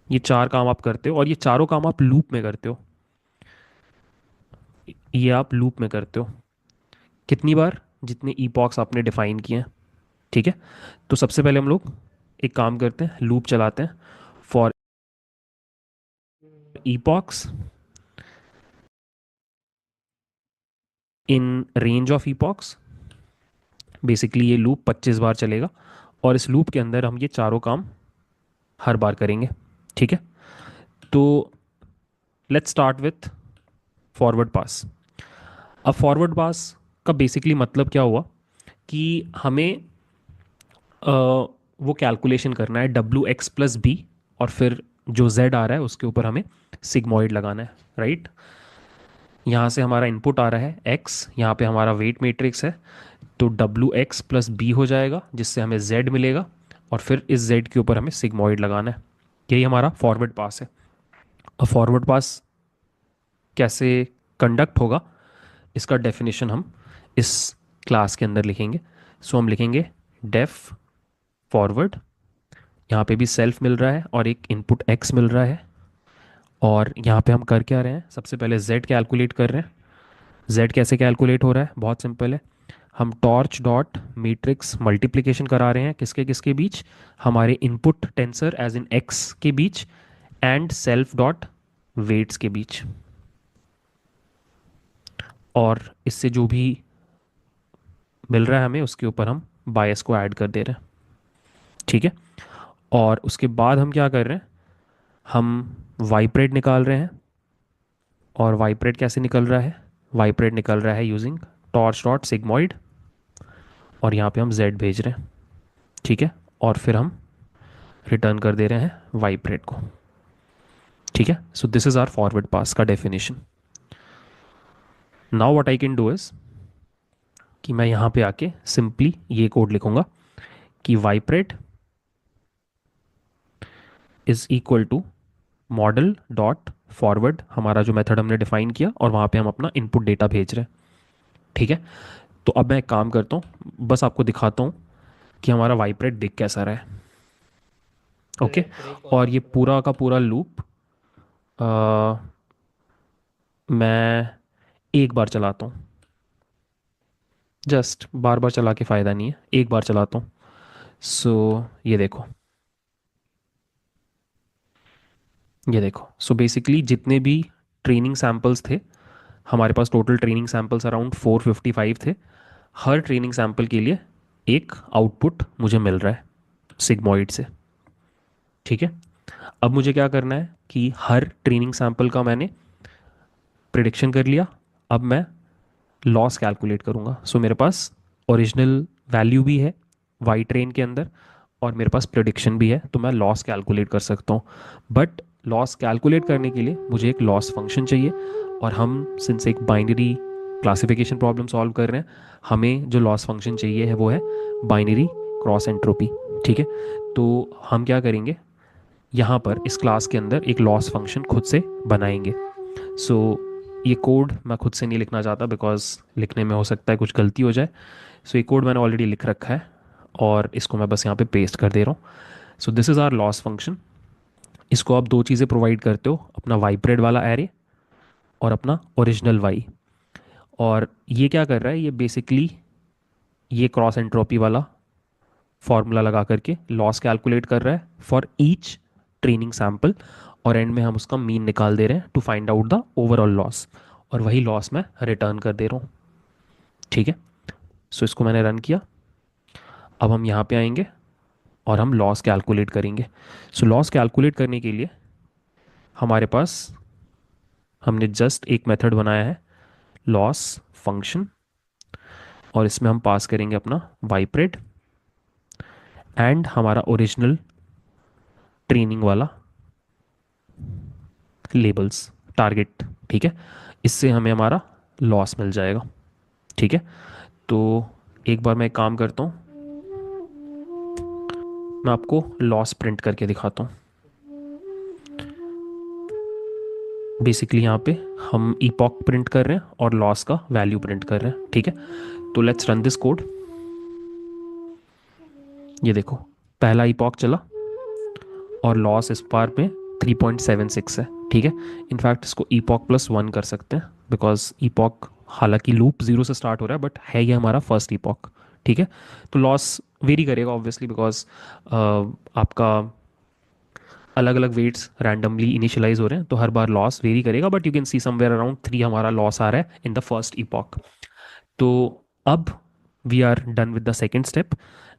ये 4 काम आप करते हो और ये चारों काम आप लूप में करते हो. ये आप लूप में करते हो कितनी बार? जितने ईपॉक्स आपने डिफाइन किए हैं, ठीक है. तो सबसे पहले हम लोग एक काम करते हैं, लूप चलाते हैं for epochs in range of epochs. Basically ये लूप 25 बार चलेगा और इस लूप के अंदर हम ये चारों काम हर बार करेंगे. ठीक है, तो लेट्स स्टार्ट विथ फॉरवर्ड पास. अब फॉरवर्ड पास का बेसिकली मतलब क्या हुआ कि हमें वो कैलकुलेशन करना है डब्ल्यू एक्स प्लस बी और फिर जो z आ रहा है उसके ऊपर हमें सिग्मॉइड लगाना है. राइट, यहाँ से हमारा इनपुट आ रहा है x, यहाँ पे हमारा वेट मैट्रिक्स है, तो डब्ल्यू एक्स प्लस बी हो जाएगा जिससे हमें z मिलेगा और फिर इस z के ऊपर हमें सिग्मॉइड लगाना है. यही हमारा फॉरवर्ड पास है. अब फॉरवर्ड पास कैसे कंडक्ट होगा इसका डेफिनेशन हम इस क्लास के अंदर लिखेंगे. सो हम लिखेंगे डेफ फॉरवर्ड. यहाँ पे भी सेल्फ मिल रहा है और एक इनपुट x मिल रहा है और यहाँ पे हम कर क्या रहे हैं, सबसे पहले z कैलकुलेट कर रहे हैं. z कैसे कैलकुलेट हो रहा है, बहुत सिंपल है. हम टॉर्च डॉट मैट्रिक्स मल्टीप्लिकेशन करा रहे हैं किसके किसके बीच, हमारे input tensor as in x के बीच एंड सेल्फ डॉट वेट्स के बीच. और इससे जो भी मिल रहा है हमें उसके ऊपर हम बायस को ऐड कर दे रहे हैं. ठीक है, और उसके बाद हम क्या कर रहे हैं, हम वाइब्रेट निकाल रहे हैं. और वाइब्रेट कैसे निकल रहा है, वाइब्रेट निकल रहा है यूजिंग टॉर्च डॉट सिग्मॉइड और यहाँ पे हम z भेज रहे हैं. ठीक है, और फिर हम रिटर्न कर दे रहे हैं वाइब्रेट को. ठीक है, so this is our forward pass का definition. Now what I can do is कि मैं यहाँ पे आके सिंपली ये कोड लिखूंगा कि vibrate is equal to model dot forward, हमारा जो मेथड हमने डिफाइन किया और वहाँ पे हम अपना इनपुट डेटा भेज रहे हैं. ठीक है, तो अब मैं एक काम करता हूँ, बस आपको दिखाता हूँ कि हमारा वाइब्रेट दिख कैसा रहा है. ओके, और ये पूरा का पूरा लूप मैं एक बार चलाता हूँ. जस्ट बार बार चला के फ़ायदा नहीं है, एक बार चलाता हूँ. सो ये देखो, ये देखो. सो बेसिकली जितने भी ट्रेनिंग सैम्पल्स थे, हमारे पास टोटल ट्रेनिंग सैम्पल्स अराउंड 455 थे. हर ट्रेनिंग सैम्पल के लिए एक आउटपुट मुझे मिल रहा है सिग्मॉइड से. ठीक है, अब मुझे क्या करना है कि हर ट्रेनिंग सैम्पल का मैंने प्रिडिक्शन कर लिया. अब मैं लॉस कैलकुलेट करूँगा. सो मेरे पास ओरिजिनल वैल्यू भी है वाई ट्रेन के अंदर और मेरे पास प्रिडिक्शन भी है, तो मैं लॉस कैलकुलेट कर सकता हूँ. बट लॉस कैलकुलेट करने के लिए मुझे एक लॉस फंक्शन चाहिए और हम सिंस एक बाइनरी क्लासिफिकेशन प्रॉब्लम सॉल्व कर रहे हैं, हमें जो लॉस फंक्शन चाहिए है वो है बाइनरी क्रॉस एंट्रोपी. ठीक है, तो हम क्या करेंगे, यहाँ पर इस क्लास के अंदर एक लॉस फंक्शन खुद से बनाएंगे. सो ये कोड मैं खुद से नहीं लिखना चाहता बिकॉज लिखने में हो सकता है कुछ गलती हो जाए. सो ये कोड मैंने ऑलरेडी लिख रखा है और इसको मैं बस यहाँ पे पेस्ट कर दे रहा हूँ. So this is our loss function. इसको आप दो चीज़ें प्रोवाइड करते हो, अपना वाइब्रेड वाला एरे और अपना ओरिजिनल वाई. और ये क्या कर रहा है, ये बेसिकली ये क्रॉस एंट्रोपी वाला फॉर्मूला लगा करके लॉस कैलकुलेट कर रहा है फॉर ईच ट्रेनिंग सैम्पल और एंड में हम उसका मीन निकाल दे रहे हैं to find out the overall loss. और वही लॉस मैं रिटर्न कर दे रहा हूँ. ठीक है, सो इसको मैंने रन किया. अब हम यहाँ पे आएंगे और हम लॉस कैलकुलेट करेंगे. सो लॉस कैलकुलेट करने के लिए हमारे पास हमने जस्ट एक मेथड बनाया है लॉस फंक्शन और इसमें हम पास करेंगे अपना वाइब्रेट एंड हमारा ओरिजिनल ट्रेनिंग वाला लेबल्स टारगेट. ठीक है, इससे हमें हमारा लॉस मिल जाएगा. ठीक है, तो एक बार मैं एक काम करता हूँ, मैं आपको लॉस प्रिंट करके दिखाता हूँ. बेसिकली यहाँ पे हम इपॉक प्रिंट कर रहे हैं और लॉस का वैल्यू प्रिंट कर रहे हैं. ठीक है, तो लेट्स रन दिस कोड. ये देखो, पहला इपॉक चला और लॉस इस बार में 3.76 है. ठीक है, इनफैक्ट इसको इपॉक प्लस 1 कर सकते हैं बिकॉज इपॉक हालांकि लूप 0 से स्टार्ट हो रहा है बट है ये हमारा फर्स्ट इपॉक. ठीक है, तो लॉस वेरी करेगा ऑब्वियसली बिकॉज आपका अलग अलग वेट्स रैंडमली इनिशियलाइज हो रहे हैं, तो हर बार लॉस वेरी करेगा, but you can C somewhere around 3 हमारा लॉस आ रहा है इन द फर्स्ट इपॉक। तो अब we are done with the second step.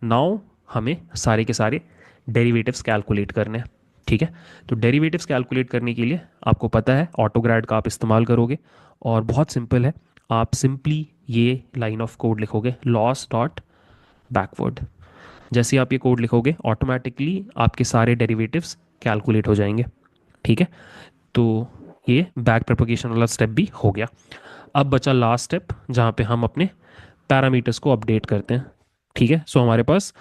Now हमें सारे के सारे डेरिवेटिव्स कैलकुलेट करने हैं। ठीक है, तो डेरिवेटिव्स कैलकुलेट करने के लिए आपको पता है ऑटोग्रैड का आप इस्तेमाल करोगे, और बहुत सिंपल है, आप सिंपली ये लाइन ऑफ कोड लिखोगे लॉस डॉट बैकवर्ड। जैसे आप ये कोड लिखोगे ऑटोमेटिकली आपके सारे डेरिवेटिव्स कैलकुलेट हो जाएंगे। ठीक है, तो ये बैक प्रोपगेशन वाला स्टेप भी हो गया। अब बचा लास्ट स्टेप जहाँ पे हम अपने पैरामीटर्स को अपडेट करते हैं। ठीक है, सो हमारे पास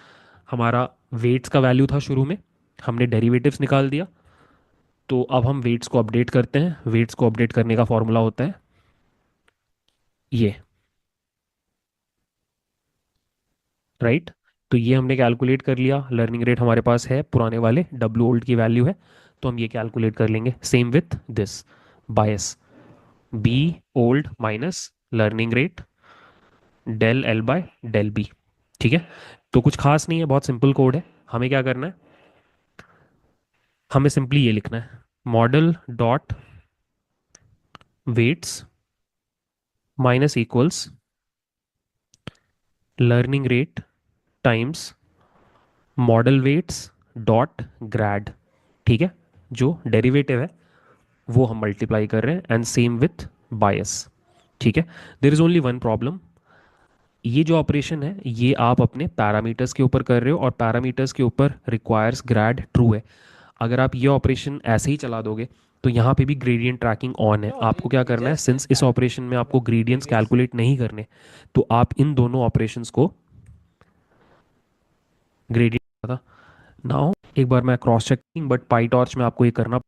हमारा वेट्स का वैल्यू था शुरू में, हमने डेरिवेटिव्स निकाल दिया, तो अब हम वेट्स को अपडेट करते हैं। वेट्स को अपडेट करने का फॉर्मूला होता है ये, राइट। तो ये हमने कैलकुलेट कर लिया, लर्निंग रेट हमारे पास है पुराने वाले डब्ल्यू ओल्ड की वैल्यू है, तो हम ये कैलकुलेट कर लेंगे। Same with this bias, b old minus learning rate del L by del b. ठीक है, तो कुछ खास नहीं है, बहुत सिंपल कोड है। हमें क्या करना है, हमें सिंपली ये लिखना है model dot weights minus equals learning rate times model weights dot grad. ठीक है, जो डेरिवेटिव है वो हम मल्टीप्लाई कर रहे हैं, एंड सेम विथ बायस। ठीक है, there is only one problem, ये जो ऑपरेशन है ये आप अपने पैरामीटर्स के ऊपर कर रहे हो, और पैरामीटर्स के ऊपर रिक्वायर्स ग्रैड ट्रू है। अगर आप ये ऑपरेशन ऐसे ही चला दोगे तो यहाँ पे भी ग्रेडियंट ट्रैकिंग ऑन है। आपको क्या करना है, सिंस इस ऑपरेशन में आपको ग्रेडियंट्स कैलकुलेट नहीं करने, तो आप इन दोनों ऑपरेशंस को ग्रेडियंट था। नाउ एक बार मैं क्रॉस चेकिंग, बट पाईटॉर्च में आपको ये करना,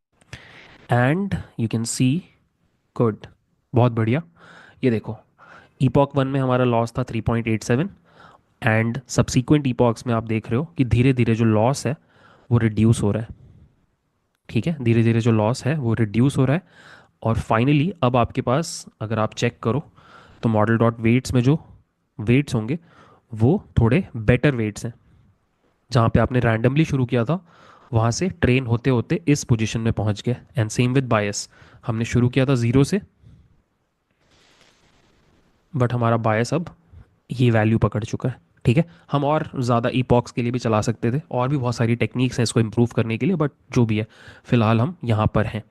and you can C good, बहुत बढ़िया। ये देखो ईपॉक 1 में हमारा लॉस था 3.87, एंड सब्सीक्वेंट ईपॉक्स में आप देख रहे हो कि धीरे धीरे जो लॉस है वो रिड्यूस हो रहा है। ठीक है, धीरे धीरे जो लॉस है वो रिड्यूस हो रहा है, और फाइनली अब आपके पास अगर आप चेक करो तो मॉडल डॉट वेट्स में जो वेट्स होंगे वो थोड़े बेटर वेट्स हैं। जहाँ पे आपने रैंडमली शुरू किया था वहाँ से ट्रेन होते होते इस पोजीशन में पहुँच गए, एंड सेम विद बायस, हमने शुरू किया था 0 से, बट हमारा बायस अब ये वैल्यू पकड़ चुका है। ठीक है, हम और ज़्यादा ईपॉक्स के लिए भी चला सकते थे, और भी बहुत सारी टेक्निक्स हैं इसको इम्प्रूव करने के लिए, बट जो भी है फ़िलहाल हम यहाँ पर हैं।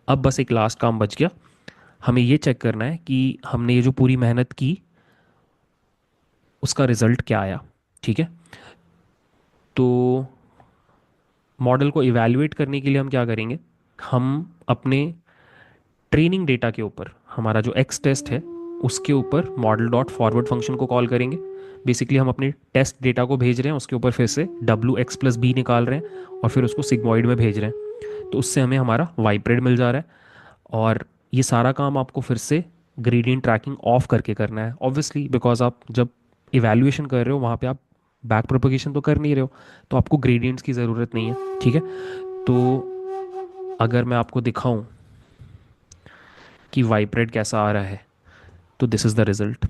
अब बस एक लास्ट काम बच गया, हमें ये चेक करना है कि हमने ये जो पूरी मेहनत की उसका रिज़ल्ट क्या आया। ठीक है, तो मॉडल को इवैल्यूएट करने के लिए हम क्या करेंगे, हम अपने ट्रेनिंग डेटा के ऊपर हमारा जो एक्स टेस्ट है उसके ऊपर मॉडल डॉट फॉरवर्ड फंक्शन को कॉल करेंगे। बेसिकली हम अपने टेस्ट डेटा को भेज रहे हैं, उसके ऊपर फिर से डब्ल्यू एक्स प्लस बी निकाल रहे हैं, और फिर उसको सिग्मॉइड में भेज रहे हैं, तो उससे हमें हमारा वाइप्रेड मिल जा रहा है। और ये सारा काम आपको फिर से ग्रेडियंट ट्रैकिंग ऑफ करके करना है, ऑब्वियसली, बिकॉज आप जब इवैल्यूएशन कर रहे हो वहाँ पे आप बैक प्रोपगेशन तो कर नहीं रहे हो, तो आपको ग्रेडियंट्स की ज़रूरत नहीं है। ठीक है, तो अगर मैं आपको दिखाऊं कि वाइप्रेड कैसा आ रहा है, तो this is the result.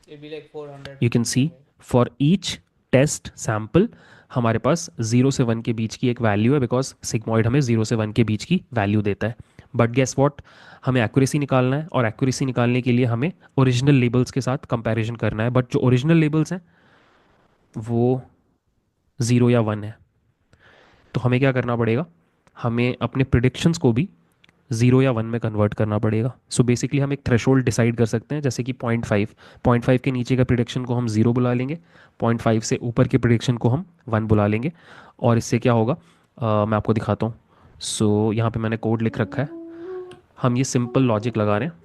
It'd be like 400. You can see for each test sample हमारे पास 0 से 1 के बीच की एक वैल्यू है, बिकॉज सिग्मॉइड हमें 0 से 1 के बीच की वैल्यू देता है। बट गेस व्हाट, हमें एक्यूरेसी निकालना है, और एक्यूरेसी निकालने के लिए हमें ओरिजिनल लेबल्स के साथ कंपैरिजन करना है, बट जो ओरिजिनल लेबल्स हैं वो 0 या 1 है। तो हमें क्या करना पड़ेगा, हमें अपने प्रिडिक्शंस को भी 0 या 1 में कन्वर्ट करना पड़ेगा। सो बेसिकली हम एक थ्रेशोल्ड डिसाइड कर सकते हैं, जैसे कि 0.5 के नीचे का प्रिडिक्शन को हम 0 बुला लेंगे, 0.5 से ऊपर के प्रिडिक्शन को हम 1 बुला लेंगे, और इससे क्या होगा मैं आपको दिखाता हूँ। सो यहाँ पे मैंने कोड लिख रखा है, हम ये सिंपल लॉजिक लगा रहे हैं।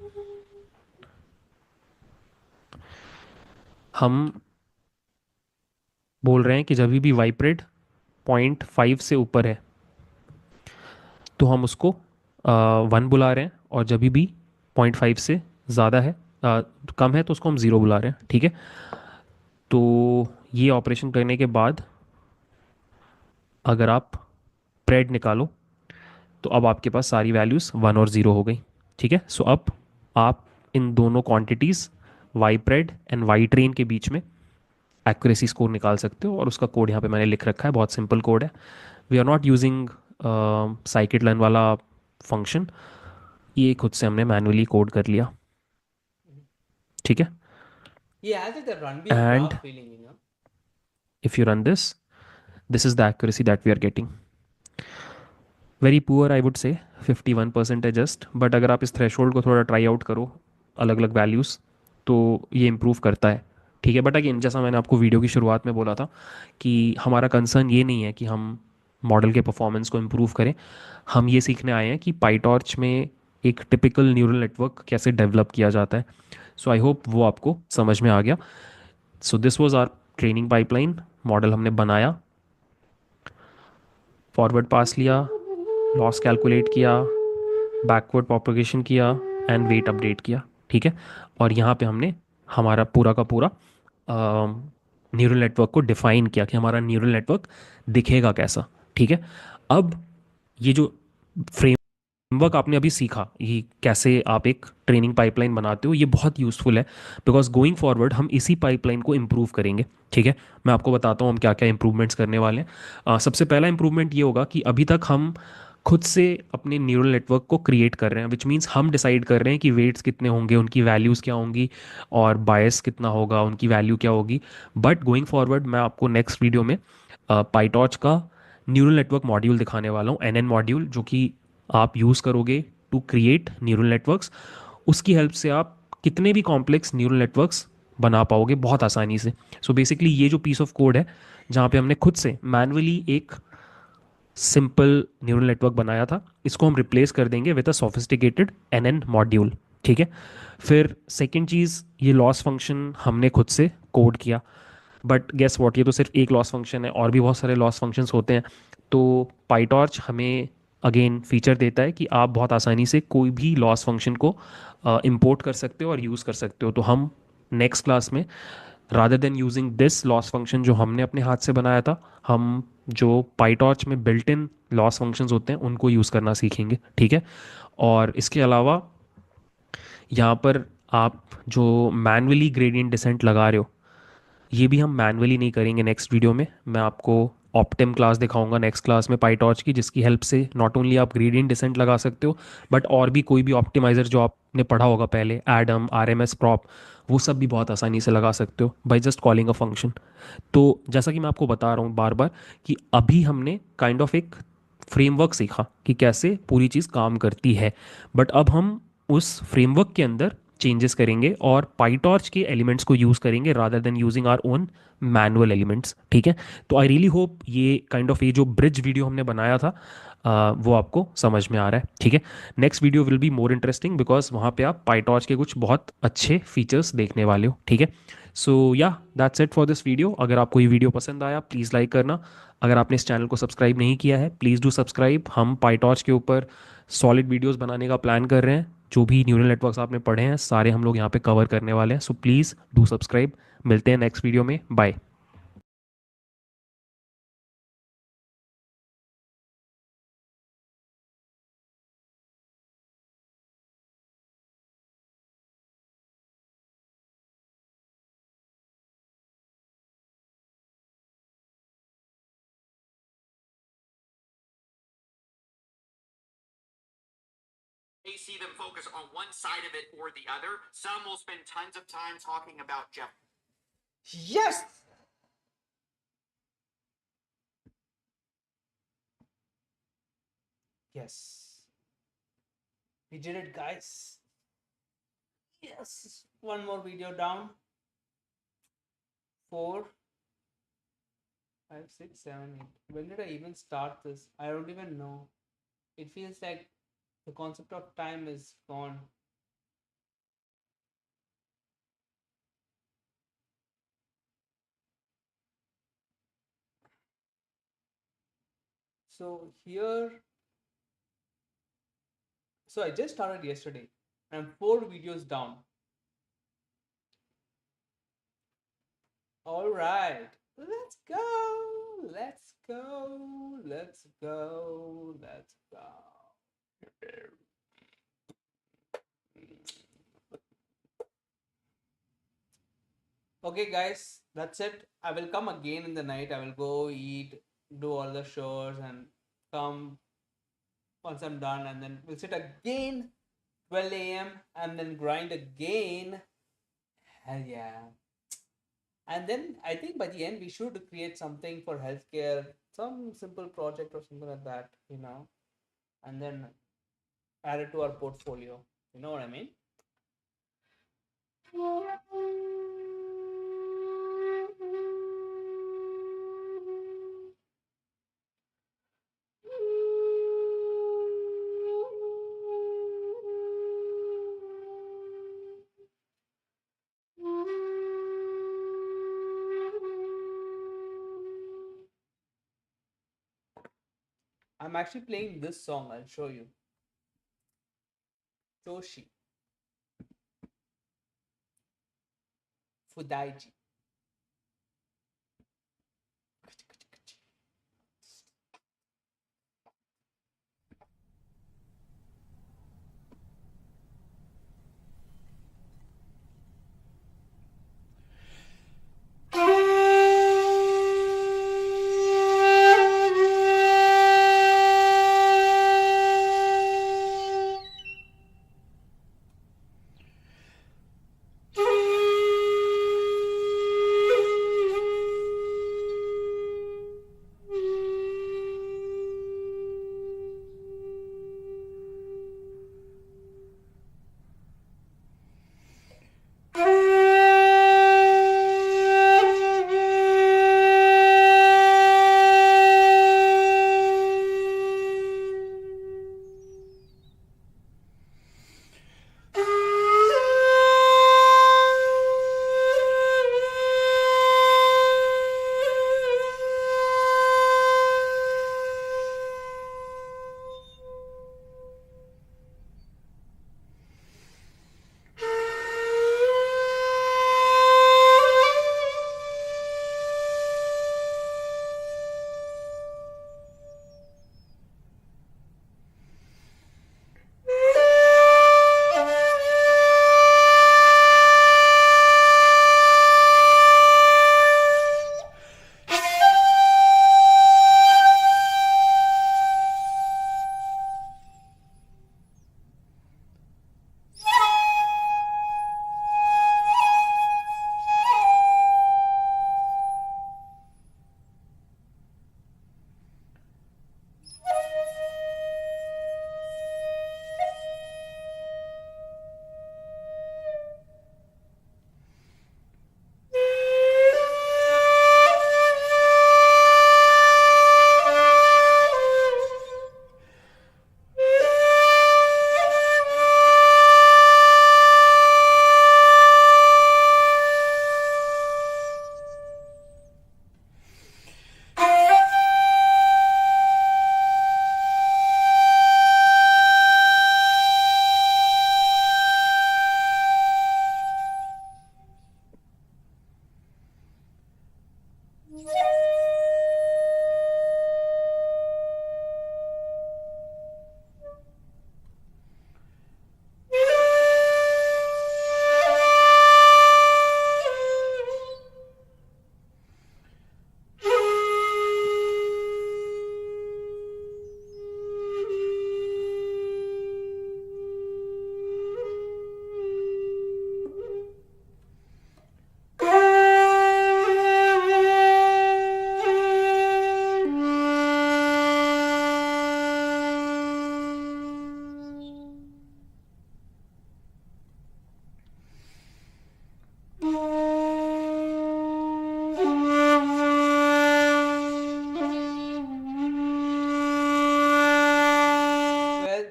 हम बोल रहे हैं कि जब भी वाइप्रेड 0.5 से ऊपर है तो हम उसको 1 बुला रहे हैं, और जब भी 0.5 से ज़्यादा है, कम है, तो उसको हम 0 बुला रहे हैं। ठीक है, तो ये ऑपरेशन करने के बाद अगर आप प्रेड निकालो तो अब आपके पास सारी वैल्यूज़ 1 और 0 हो गई। ठीक है, सो अब आप इन दोनों quantities y pred and Y train के बीच में एक्यूरेसी स्कोर निकाल सकते हो, और उसका कोड यहाँ पे मैंने लिख रखा है, बहुत सिंपल कोड है। We are not using scikit learn वाला फंक्शन, ये खुद से हमने मैनुअली कोड कर लिया, ठीक है। He has it a run behavior and graph feeling, you know. if you run this is the accuracy that we are getting. Very poor I would say, 51% है जस्ट, बट अगर आप इस threshold को थोड़ा ट्राई आउट करो अलग अलग values तो ये इम्प्रूव करता है, ठीक है। बट अगेन जैसा मैंने आपको वीडियो की शुरुआत में बोला था कि हमारा कंसर्न ये नहीं है कि हम मॉडल के परफॉर्मेंस को इम्प्रूव करें, हम ये सीखने आए हैं कि पाईटॉर्च में एक टिपिकल न्यूरल नेटवर्क कैसे डेवलप किया जाता है। सो आई होप वो आपको समझ में आ गया। So this was our training pipeline. Model हमने बनाया, फॉरवर्ड पास लिया, लॉस कैलकुलेट किया, बैकवर्ड प्रोपगेशन किया एंड वेट अपडेट किया, ठीक है। और यहाँ पे हमने हमारा पूरा का पूरा न्यूरल नेटवर्क को डिफाइन किया कि हमारा न्यूरल नेटवर्क दिखेगा कैसा, ठीक है। अब ये जो फ्रेमवर्क आपने अभी सीखा, ये कैसे आप एक ट्रेनिंग पाइपलाइन बनाते हो, ये बहुत यूज़फुल है बिकॉज गोइंग फॉरवर्ड हम इसी पाइपलाइन को इम्प्रूव करेंगे, ठीक है। मैं आपको बताता हूँ हम क्या क्या इंप्रूवमेंट्स करने वाले हैं। सबसे पहला इंप्रूवमेंट ये होगा कि अभी तक हम खुद से अपने न्यूरल नेटवर्क को क्रिएट कर रहे हैं, विच मीन्स हम डिसाइड कर रहे हैं कि वेट्स कितने होंगे, उनकी वैल्यूज़ क्या होंगी और बायस कितना होगा, उनकी वैल्यू क्या होगी। बट गोइंग फॉरवर्ड मैं आपको नेक्स्ट वीडियो में पाईटॉर्च का न्यूरल नेटवर्क मॉड्यूल दिखाने वाला हूँ, एनएन मॉड्यूल, जो कि आप यूज़ करोगे टू क्रिएट न्यूरल नेटवर्क्स। उसकी हेल्प से आप कितने भी कॉम्प्लेक्स न्यूरल नेटवर्क्स बना पाओगे बहुत आसानी से। सो बेसिकली ये जो पीस ऑफ कोड है जहाँ पे हमने खुद से मैनुअली एक सिंपल न्यूरल नेटवर्क बनाया था, इसको हम रिप्लेस कर देंगे with a sophisticated n module, ठीक है। फिर सेकेंड चीज़, ये लॉस फंक्शन हमने खुद से कोड किया, बट गेस वॉट, ये तो सिर्फ एक लॉस फंक्शन है, और भी बहुत सारे लॉस फंक्शंस होते हैं। तो पाईटॉर्च हमें अगेन फीचर देता है कि आप बहुत आसानी से कोई भी लॉस फंक्शन को इंपोर्ट कर सकते हो और यूज़ कर सकते हो। तो हम नेक्स्ट क्लास में rather than using this loss function जो हमने अपने हाथ से बनाया था, हम जो पाईटॉर्च में बिल्ट इन लॉस फंक्शंस होते हैं उनको यूज़ करना सीखेंगे, ठीक है। और इसके अलावा यहाँ पर आप जो मैनुअली ग्रेडियंट डिसेंट लगा रहे हो, ये भी हम मैनुअली नहीं करेंगे। नेक्स्ट वीडियो में मैं आपको ऑप्टिम क्लास दिखाऊंगा नेक्स्ट क्लास में पाईटॉर्च की, जिसकी हेल्प से नॉट ओनली आप ग्रेडियंट डिसेंट लगा सकते हो बट और भी कोई भी ऑप्टिमाइज़र जो आपने पढ़ा होगा पहले, एडम, आरएमएस प्रॉप, वो सब भी बहुत आसानी से लगा सकते हो by just calling a function. तो जैसा कि मैं आपको बता रहा हूँ बार बार कि अभी हमने काइंड ऑफ एक फ्रेमवर्क सीखा कि कैसे पूरी चीज़ काम करती है, बट अब हम उस फ्रेमवर्क के अंदर चेंजेस करेंगे और पाईटॉर्च के एलिमेंट्स को यूज़ करेंगे rather than using our own manual elements, ठीक है। तो आई रियली होप ये काइंड ऑफ ये जो ब्रिज वीडियो हमने बनाया था वो आपको समझ में आ रहा है, ठीक है। Next video will be more interesting because वहाँ पे आप पाईटॉर्च के कुछ बहुत अच्छे फीचर्स देखने वाले हो, ठीक है। सो या that's it for this video. अगर आपको ये वीडियो पसंद आया प्लीज़ लाइक करना। अगर आपने इस चैनल को सब्सक्राइब नहीं किया है प्लीज़ डू सब्सक्राइब। हम पाईटॉर्च के ऊपर सॉलिड वीडियोस बनाने का प्लान कर रहे हैं, जो भी न्यूरल नेटवर्क्स आपने पढ़े हैं सारे हम लोग यहाँ पे कवर करने वाले हैं। So please do subscribe. मिलते हैं नेक्स्ट वीडियो में, bye. may see them focus on one side of it or the other. Some will spend tons of time talking about Jeff. Yes! Yes. We did it, guys. Yes. One more video down. 4, 5, 6, 7, 8. When did I even start this? I don't even know. It feels like the concept of time is gone. So here, so I just started yesterday. I'm 4 videos down. All right, let's go. Let's go. Let's go. Let's go. Okay, guys, that's it. I will come again in the night. I will go eat, do all the chores, and come once I'm done, and then we'll sit again 12 a.m. and then grind again. Hell yeah. And then I think by the end we should create something for healthcare, some simple project or something like that, and then add it to our portfolio. You know what I mean? I'm actually playing this song. I'll show you. Toshi Fudaiji.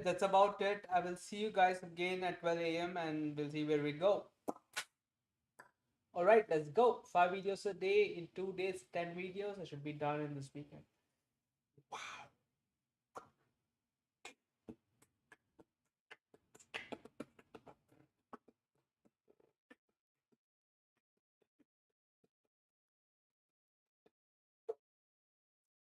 That's about it. I will see you guys again at 12 a.m. and we'll see where we go. Alright, let's go. 5 videos a day in 2 days, 10 videos. I should be done in this weekend. Wow.